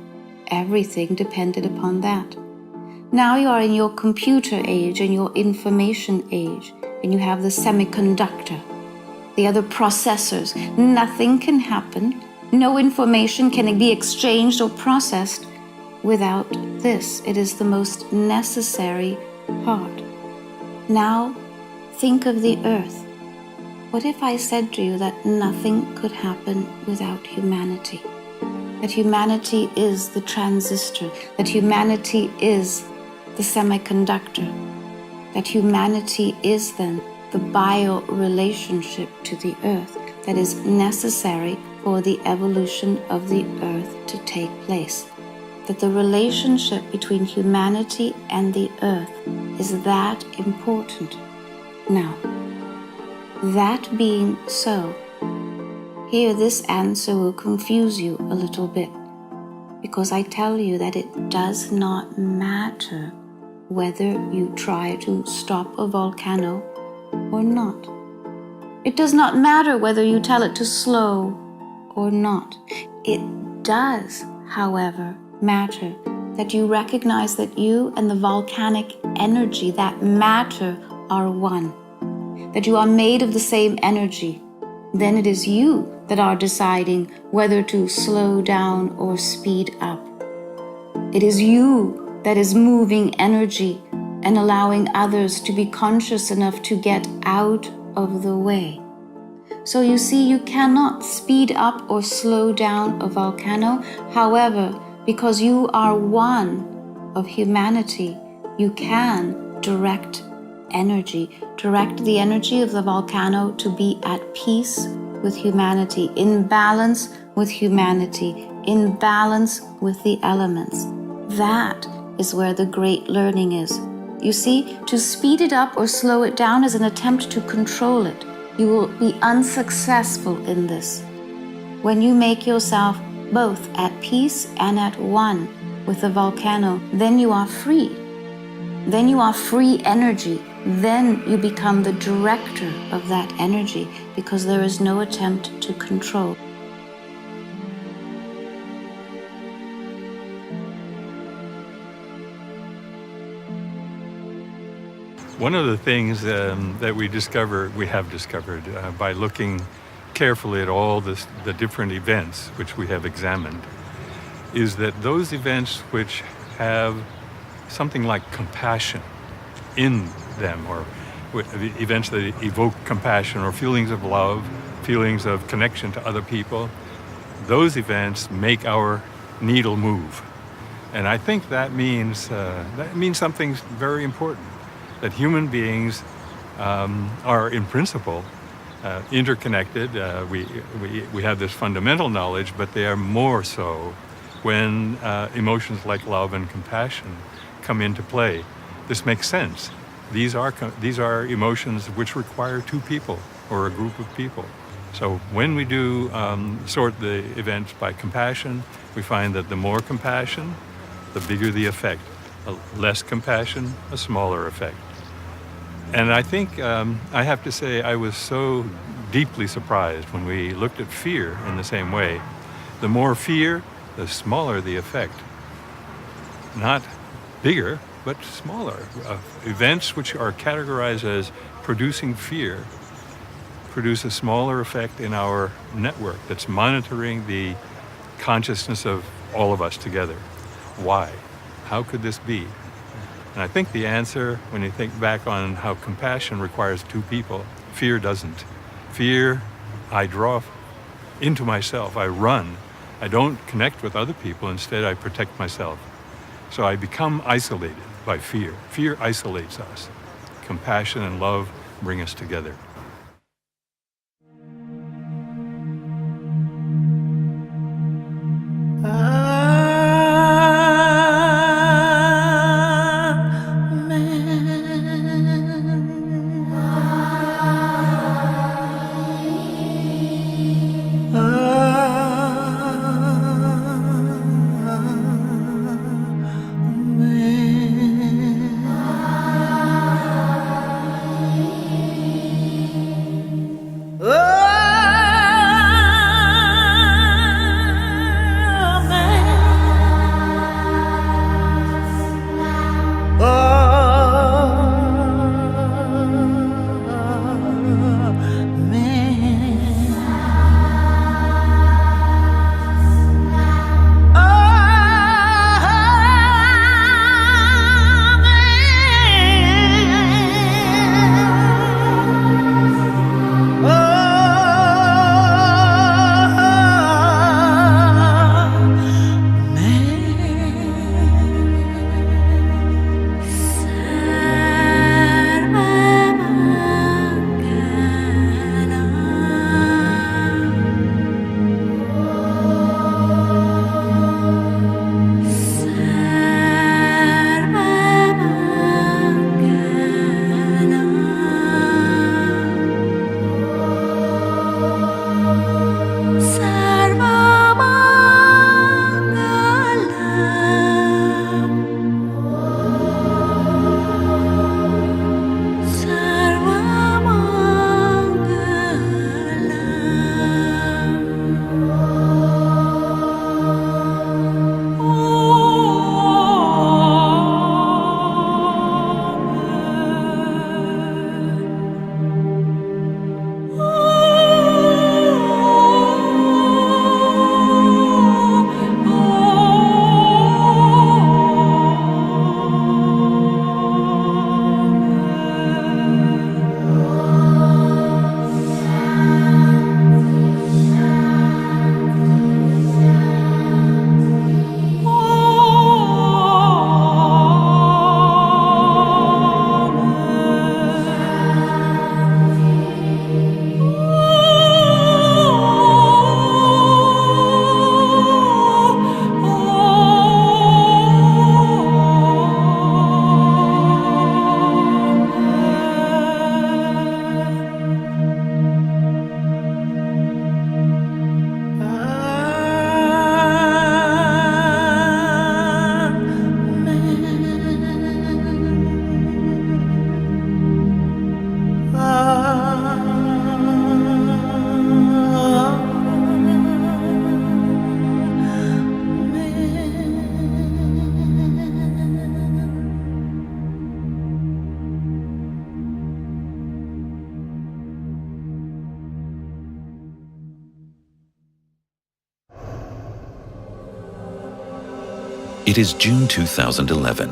Everything depended upon that. Now you are in your computer age and your information age, and you have the semiconductor, the other processors. Nothing can happen. No information can be exchanged or processed without this. It is the most necessary part. Now think of the earth. What if I said to you that nothing could happen without humanity? That humanity is the transistor, that humanity is the semiconductor, that humanity is then the bio-relationship to the earth that is necessary for the evolution of the earth to take place. that the relationship between humanity and the earth is that important. Now, that being so, here this answer will confuse you a little bit, because I tell you that it does not matter whether you try to stop a volcano or not. It does not matter whether you tell it to slow or not. It does, however, matter that you recognize that you and the volcanic energy, that matter, are one, that you are made of the same energy. Then it is you that are deciding whether to slow down or speed up. It is you that is moving energy and allowing others to be conscious enough to get out of the way. So you see, you cannot speed up or slow down a volcano. However, because you are one of humanity, you can direct the energy of the volcano to be at peace with humanity, in balance with humanity, in balance with the elements. That is where the great learning is. You see, to speed it up or slow it down is an attempt to control it. You will be unsuccessful in this. When you make yourself both at peace and at one with the volcano, then you are free. Then you are free energy. Then you become the director of that energy, because there is no attempt to control. One of the things that we have discovered by looking carefully at all the different events which we have examined, is that those events which have something like compassion in them, or events that evoke compassion or feelings of love, feelings of connection to other people, those events make our needle move. And I think that means something very important, that human beings are in principle interconnected. We have this fundamental knowledge, but they are more so when emotions like love and compassion come into play. This makes sense. These are emotions which require two people or a group of people. So when we do sort the events by compassion, we find that the more compassion, the bigger the effect. Less compassion, a smaller effect. And I think, I have to say, I was so deeply surprised when we looked at fear in the same way. The more fear, the smaller the effect. Not bigger, but smaller. Events which are categorized as producing fear produce a smaller effect in our network that's monitoring the consciousness of all of us together. Why? How could this be? And I think the answer, when you think back on how compassion requires two people, fear doesn't. Fear, I draw into myself, I run. I don't connect with other people, instead I protect myself. So I become isolated by fear. Fear isolates us. Compassion and love bring us together. It is June 2011.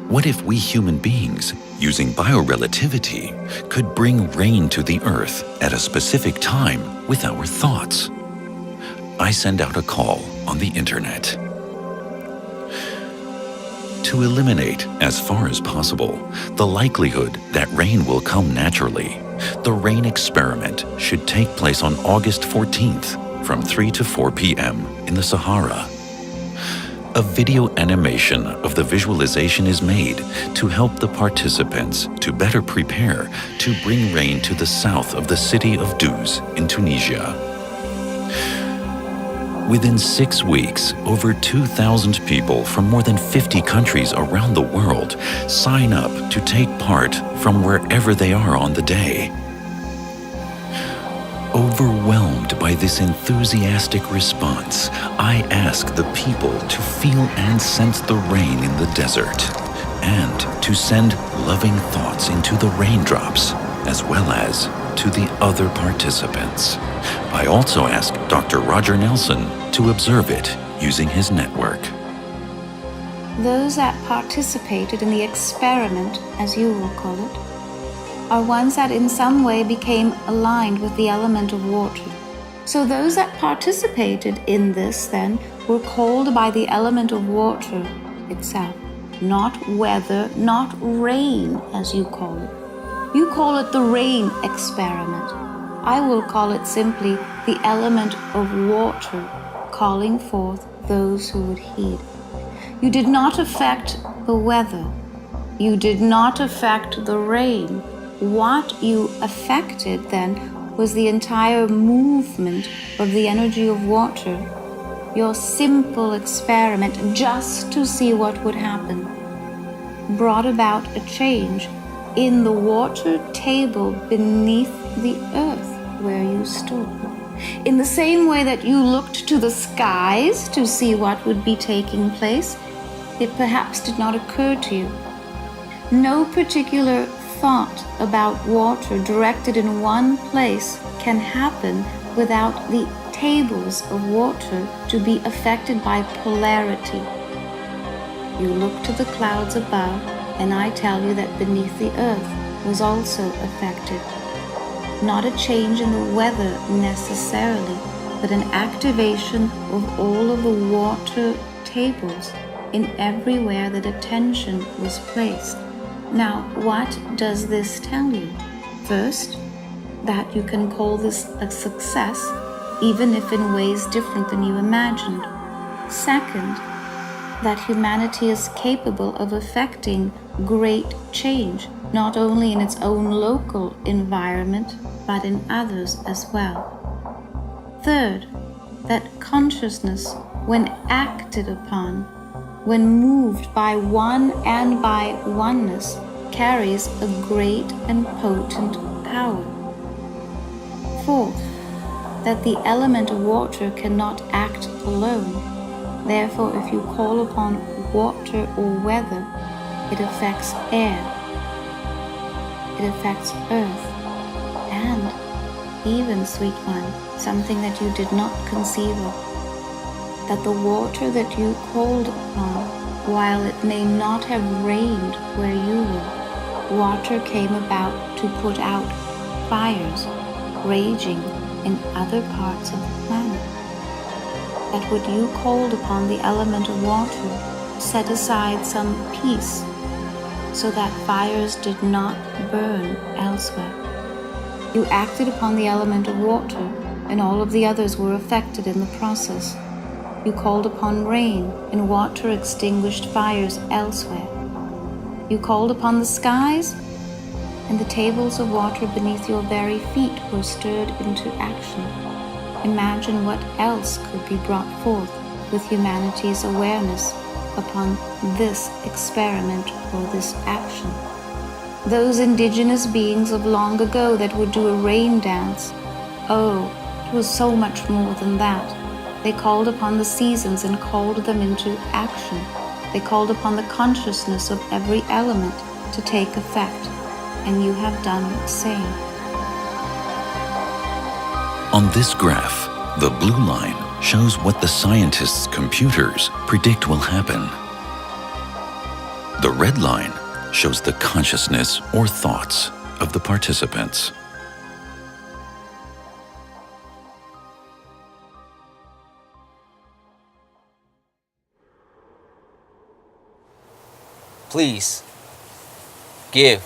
What if we human beings, using biorelativity, could bring rain to the Earth at a specific time with our thoughts? I send out a call on the internet. To eliminate, as far as possible, the likelihood that rain will come naturally, the rain experiment should take place on August 14th from 3 to 4 p.m. in the Sahara. A video animation of the visualization is made to help the participants to better prepare to bring rain to the south of the city of Duz in Tunisia. Within 6 weeks, over 2,000 people from more than 50 countries around the world sign up to take part from wherever they are on the day. Overwhelmed by this enthusiastic response, I ask the people to feel and sense the rain in the desert and to send loving thoughts into the raindrops as well as to the other participants. I also ask Dr. Roger Nelson to observe it using his network. Those that participated in the experiment, as you will call it, are ones that in some way became aligned with the element of water. So those that participated in this then were called by the element of water itself, not weather, not rain as you call it. You call it the rain experiment. I will call it simply the element of water calling forth those who would heed. You did not affect the weather. You did not affect the rain. What you affected then was the entire movement of the energy of water, your simple experiment just to see what would happen, brought about a change in the water table beneath the earth where you stood. In the same way that you looked to the skies to see what would be taking place, it perhaps did not occur to you. No particular thought about water directed in one place can happen without the tables of water to be affected by polarity. You look to the clouds above, and I tell you that beneath the earth was also affected. Not a change in the weather necessarily, but an activation of all of the water tables in everywhere that attention was placed. Now, what does this tell you? First, that you can call this a success, even if in ways different than you imagined. Second, that humanity is capable of affecting great change, not only in its own local environment, but in others as well. Third, that consciousness, when acted upon, when moved by one and by oneness, carries a great and potent power. Fourth, that the element of water cannot act alone. Therefore, if you call upon water or weather, it affects air, it affects earth, and even, sweet one, something that you did not conceive of, that the water that you called upon, while it may not have rained where you were, water came about to put out fires raging in other parts of the planet. That what you called upon the element of water set aside some peace so that fires did not burn elsewhere. You acted upon the element of water, and all of the others were affected in the process. You called upon rain, and water extinguished fires elsewhere. You called upon the skies, and the tables of water beneath your very feet were stirred into action. Imagine what else could be brought forth with humanity's awareness upon this experiment or this action. Those indigenous beings of long ago that would do a rain dance, oh, it was so much more than that. They called upon the seasons and called them into action. They called upon the consciousness of every element to take effect, and you have done the same. On this graph, the blue line shows what the scientists' computers predict will happen. The red line shows the consciousness or thoughts of the participants. Please give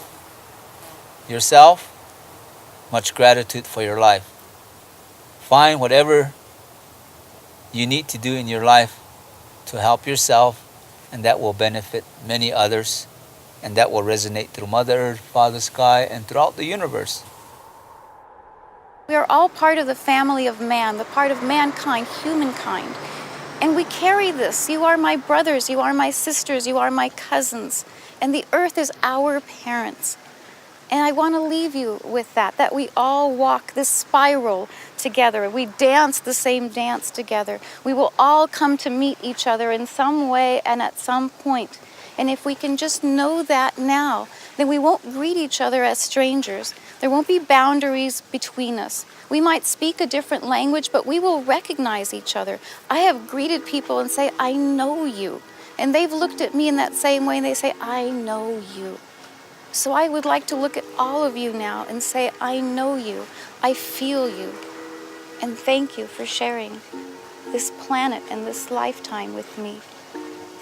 yourself much gratitude for your life. Find whatever you need to do in your life to help yourself, and that will benefit many others, and that will resonate through Mother Earth, Father Sky, and throughout the universe. We are all part of the family of man, the part of mankind, humankind. And we carry this. You are my brothers, you are my sisters, you are my cousins. And the earth is our parents. And I want to leave you with that we all walk this spiral together. We dance the same dance together. We will all come to meet each other in some way and at some point. And if we can just know that now, then we won't greet each other as strangers. There won't be boundaries between us. We might speak a different language, but we will recognize each other. I have greeted people and say, I know you. And they've looked at me in that same way and they say, I know you. So I would like to look at all of you now and say, I know you, I feel you. And thank you for sharing this planet and this lifetime with me.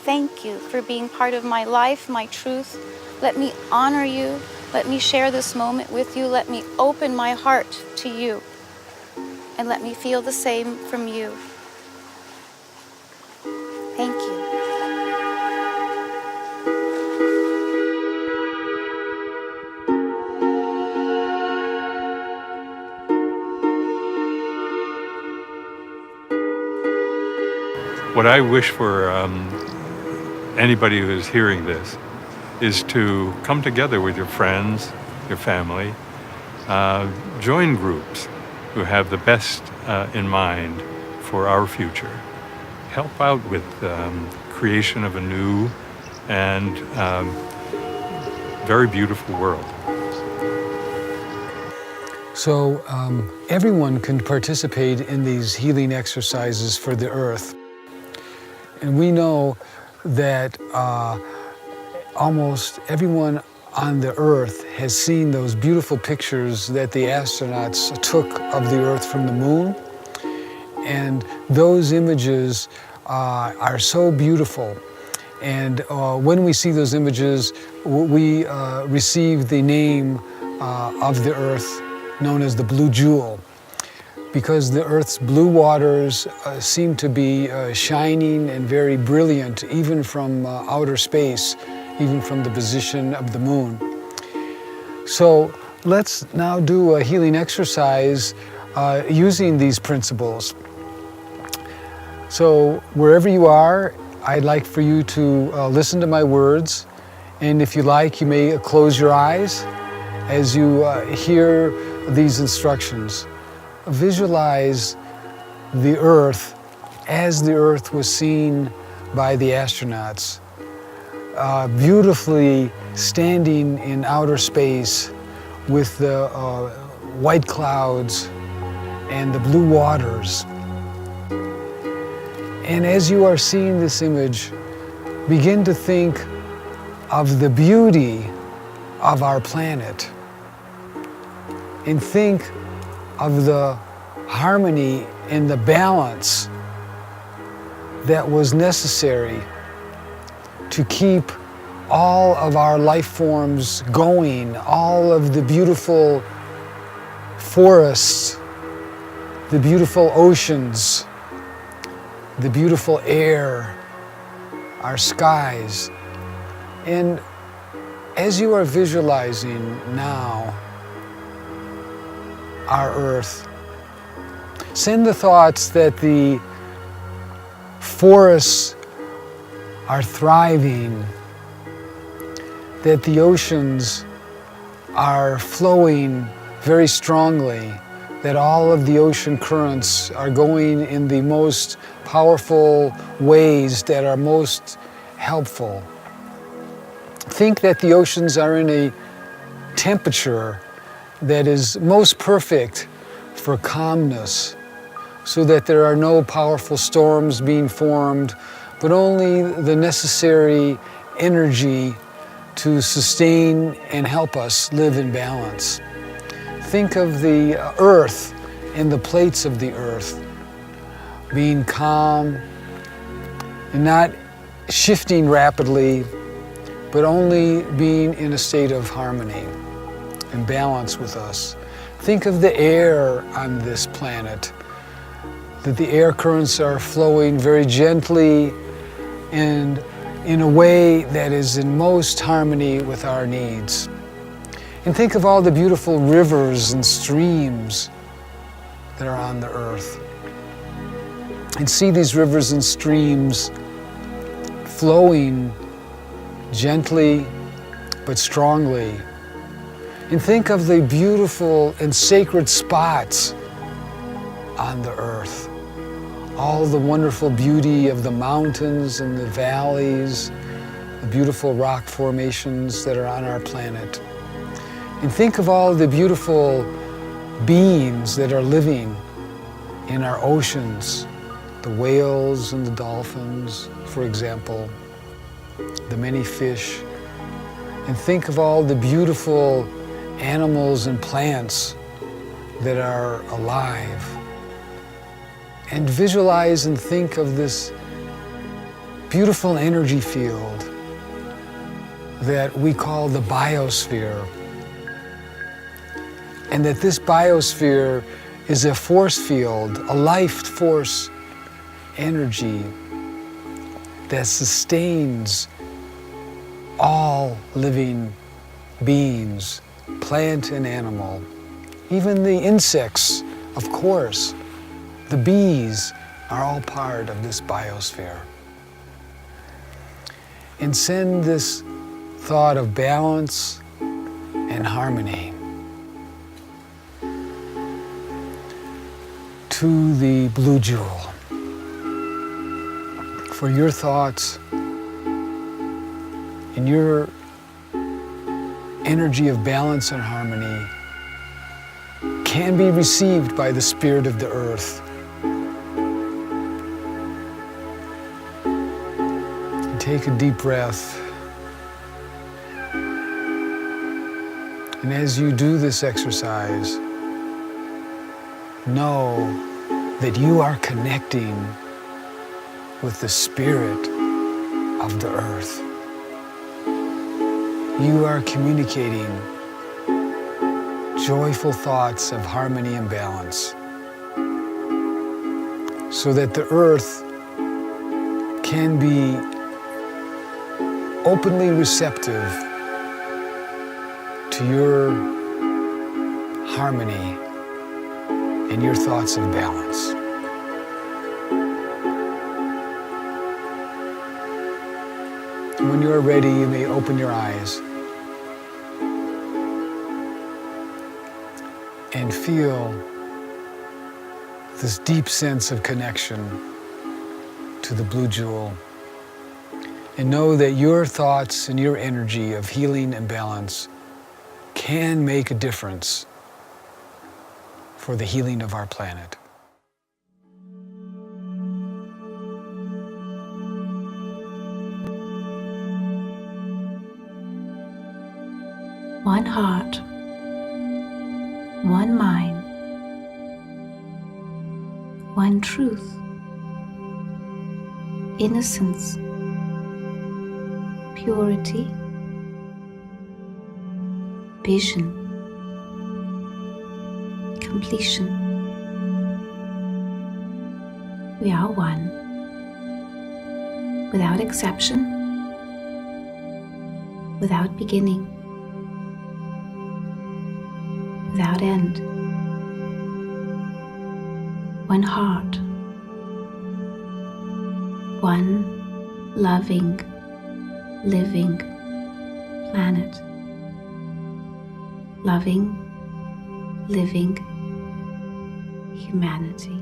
Thank you for being part of my life, my truth. Let me honor you. Let me share this moment with you. Let me open my heart to you. And let me feel the same from you. Thank you. What I wish for anybody who is hearing this is to come together with your friends, your family, join groups who have the best in mind for our future. Help out with creation of a new and very beautiful world. So everyone can participate in these healing exercises for the earth. And we know that almost everyone on the earth has seen those beautiful pictures that the astronauts took of the earth from the moon. And those images are so beautiful. And when we see those images, we receive the name of the earth known as the blue jewel, because the earth's blue waters seem to be shining and very brilliant, even from outer space, even from the position of the moon. So let's now do a healing exercise using these principles. So wherever you are, I'd like for you to listen to my words, and if you like, you may close your eyes as you hear these instructions. Visualize the earth as the earth was seen by the astronauts, beautifully standing in outer space with the white clouds and the blue waters. And as you are seeing this image, begin to think of the beauty of our planet, and think of the harmony and the balance that was necessary to keep all of our life forms going, all of the beautiful forests, the beautiful oceans, the beautiful air, our skies. And as you are visualizing now our earth, send the thoughts that the forests are thriving, that the oceans are flowing very strongly, that all of the ocean currents are going in the most powerful ways that are most helpful. Think that the oceans are in a temperature that is most perfect for calmness, so that there are no powerful storms being formed, but only the necessary energy to sustain and help us live in balance. Think of the earth and the plates of the earth being calm and not shifting rapidly, but only being in a state of harmony and balance with us. Think of the air on this planet, that the air currents are flowing very gently and in a way that is in most harmony with our needs. And think of all the beautiful rivers and streams that are on the earth. And see these rivers and streams flowing gently but strongly. And think of the beautiful and sacred spots on the earth. All the wonderful beauty of the mountains and the valleys, the beautiful rock formations that are on our planet. And think of all the beautiful beings that are living in our oceans, the whales and the dolphins, for example, the many fish. And think of all the beautiful animals and plants that are alive. And visualize and think of this beautiful energy field that we call the biosphere. And that this biosphere is a force field, a life force energy that sustains all living beings, plant and animal, even the insects, of course. The bees are all part of this biosphere. And send this thought of balance and harmony to the blue jewel. For your thoughts and your energy of balance and harmony can be received by the spirit of the earth. And take a deep breath. And as you do this exercise, know that you are connecting with the spirit of the earth. You are communicating joyful thoughts of harmony and balance so that the earth can be openly receptive to your harmony and your thoughts of balance. When you are ready, you may open your eyes and feel this deep sense of connection to the blue jewel. And know that your thoughts and your energy of healing and balance can make a difference for the healing of our planet. One heart, one mind, one truth, innocence, purity, vision, completion. We are one, without exception, without beginning, without end. One heart, one loving, living planet. Loving, living humanity.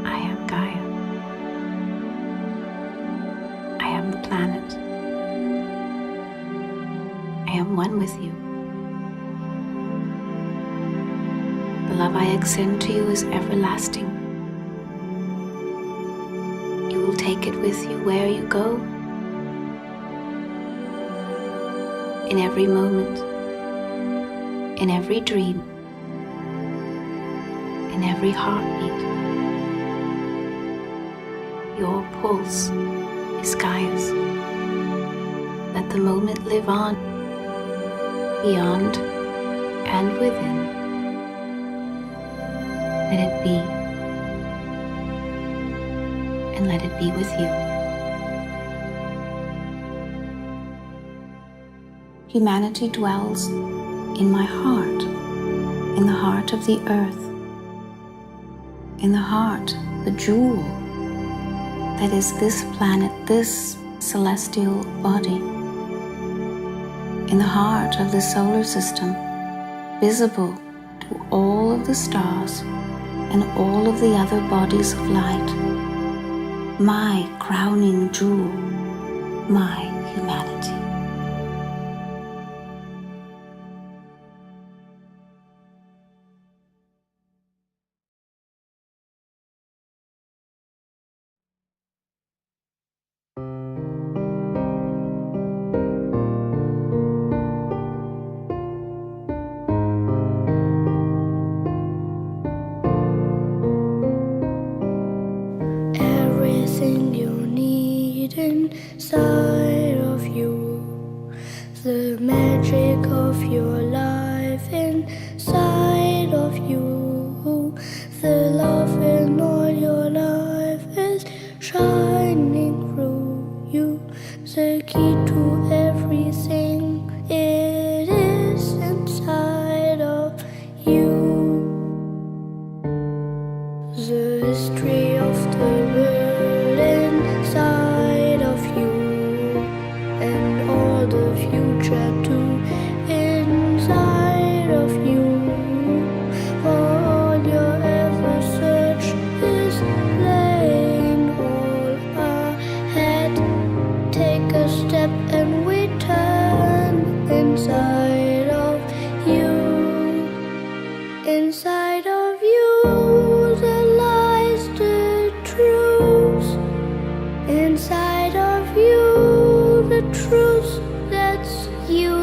I am Gaia. I am the planet. I am one with you. The love I extend to you is everlasting. You will take it with you where you go, in every moment, in every dream, in every heartbeat. Your pulse is Gaia's. Let the moment live on, beyond and within. Let it be, and let it be with you. Humanity dwells in my heart, in the heart of the earth, in the heart, the jewel that is this planet, this celestial body, in the heart of the solar system, visible to all of the stars and all of the other bodies of light, my crowning jewel, my humanity. Everything you need inside of you, the magic of your life inside of you, the love in all your life is shining through you, the key to everything, it is inside of you. The history of the world inside of you, and all the future too inside of you. For all your ever search is laying all ahead. Take a step and we turn inside of you. Inside of you, there lies the truth. Inside of you, the truth, that's you.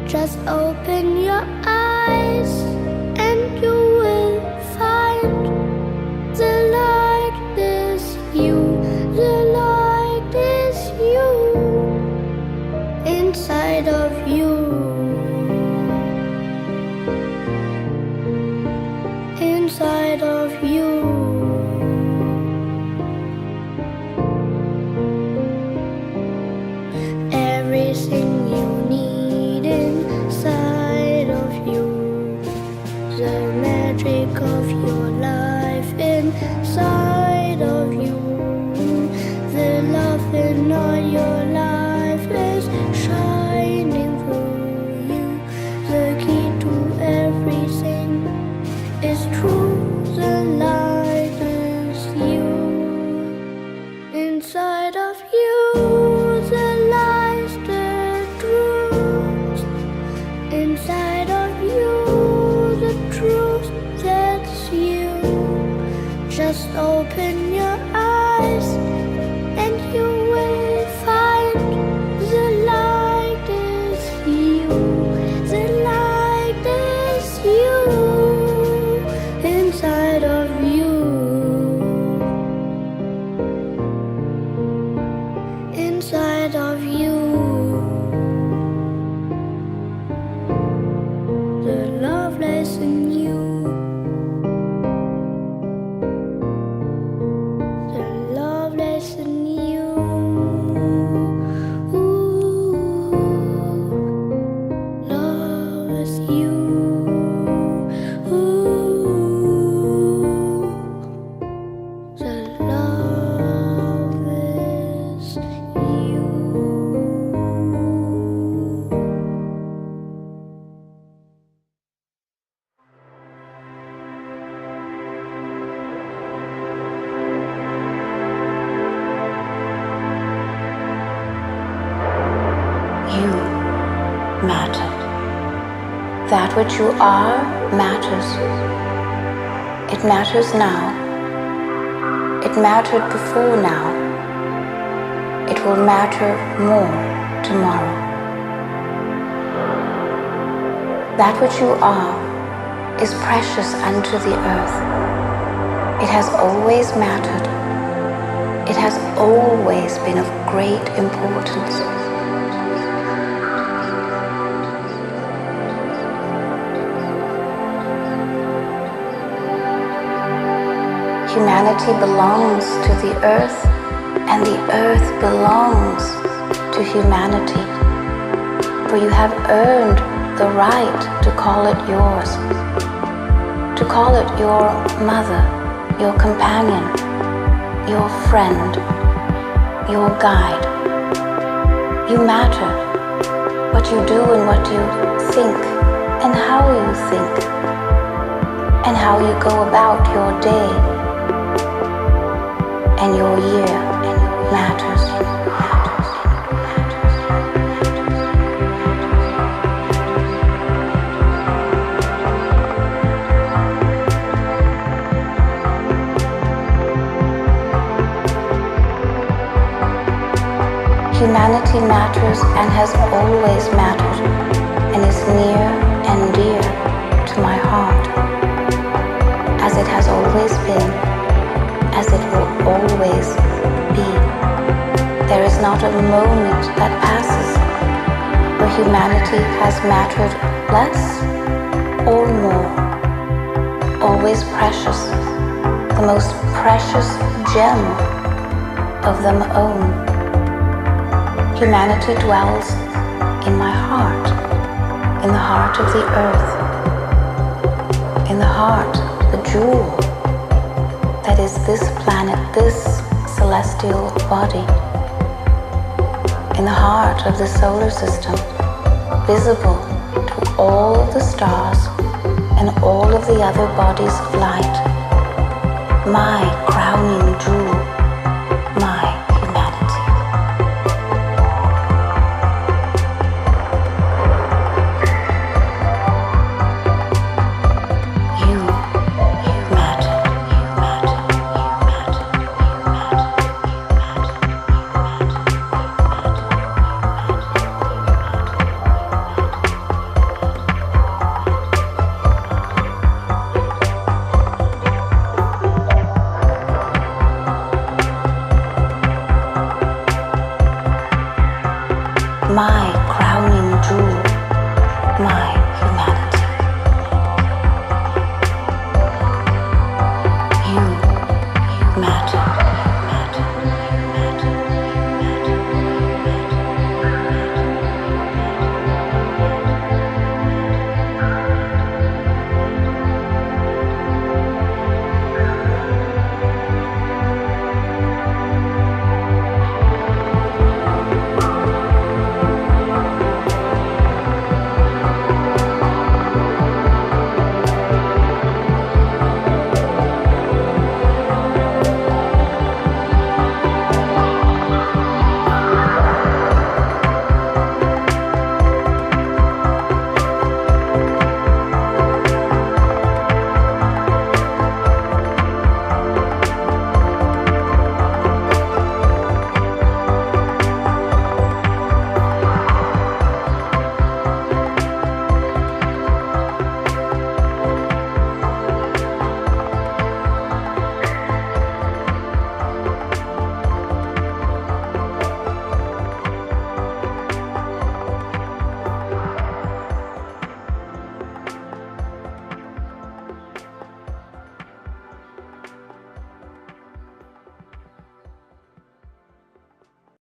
Just open your eyes and you will find the light is you. The light is you. Inside of you. Inside of you. Everything you need inside of you, the magic of your life inside of you, the love in all your life is shining through you, the key to everything is true, the light is you. Inside of you, the lies the truth. Inside of you, the truth, that's you. Just open your eyes and you will find the light is you. The light is you. Inside of you. Inside of you. The love lies in you. That which you are matters. It matters now. It mattered before now. It will matter more tomorrow. That which you are is precious unto the earth. It has always mattered. It has always been of great importance. Humanity belongs to the earth, and the earth belongs to humanity. For you have earned the right to call it yours, to call it your mother, your companion, your friend, your guide. You matter. What you do and what you think, and how you think, and how you go about your day and your year matters. Humanity matters and has always mattered, and is near and dear to my heart, as it has always been, as it will always be. There is not a moment that passes where humanity has mattered less or more. Always precious, the most precious gem of them own. Humanity dwells in my heart, in the heart of the earth, in the heart, the jewel that is this planet, this celestial body, in the heart of the solar system, visible to all of the stars and all of the other bodies of light, my crowning jewel.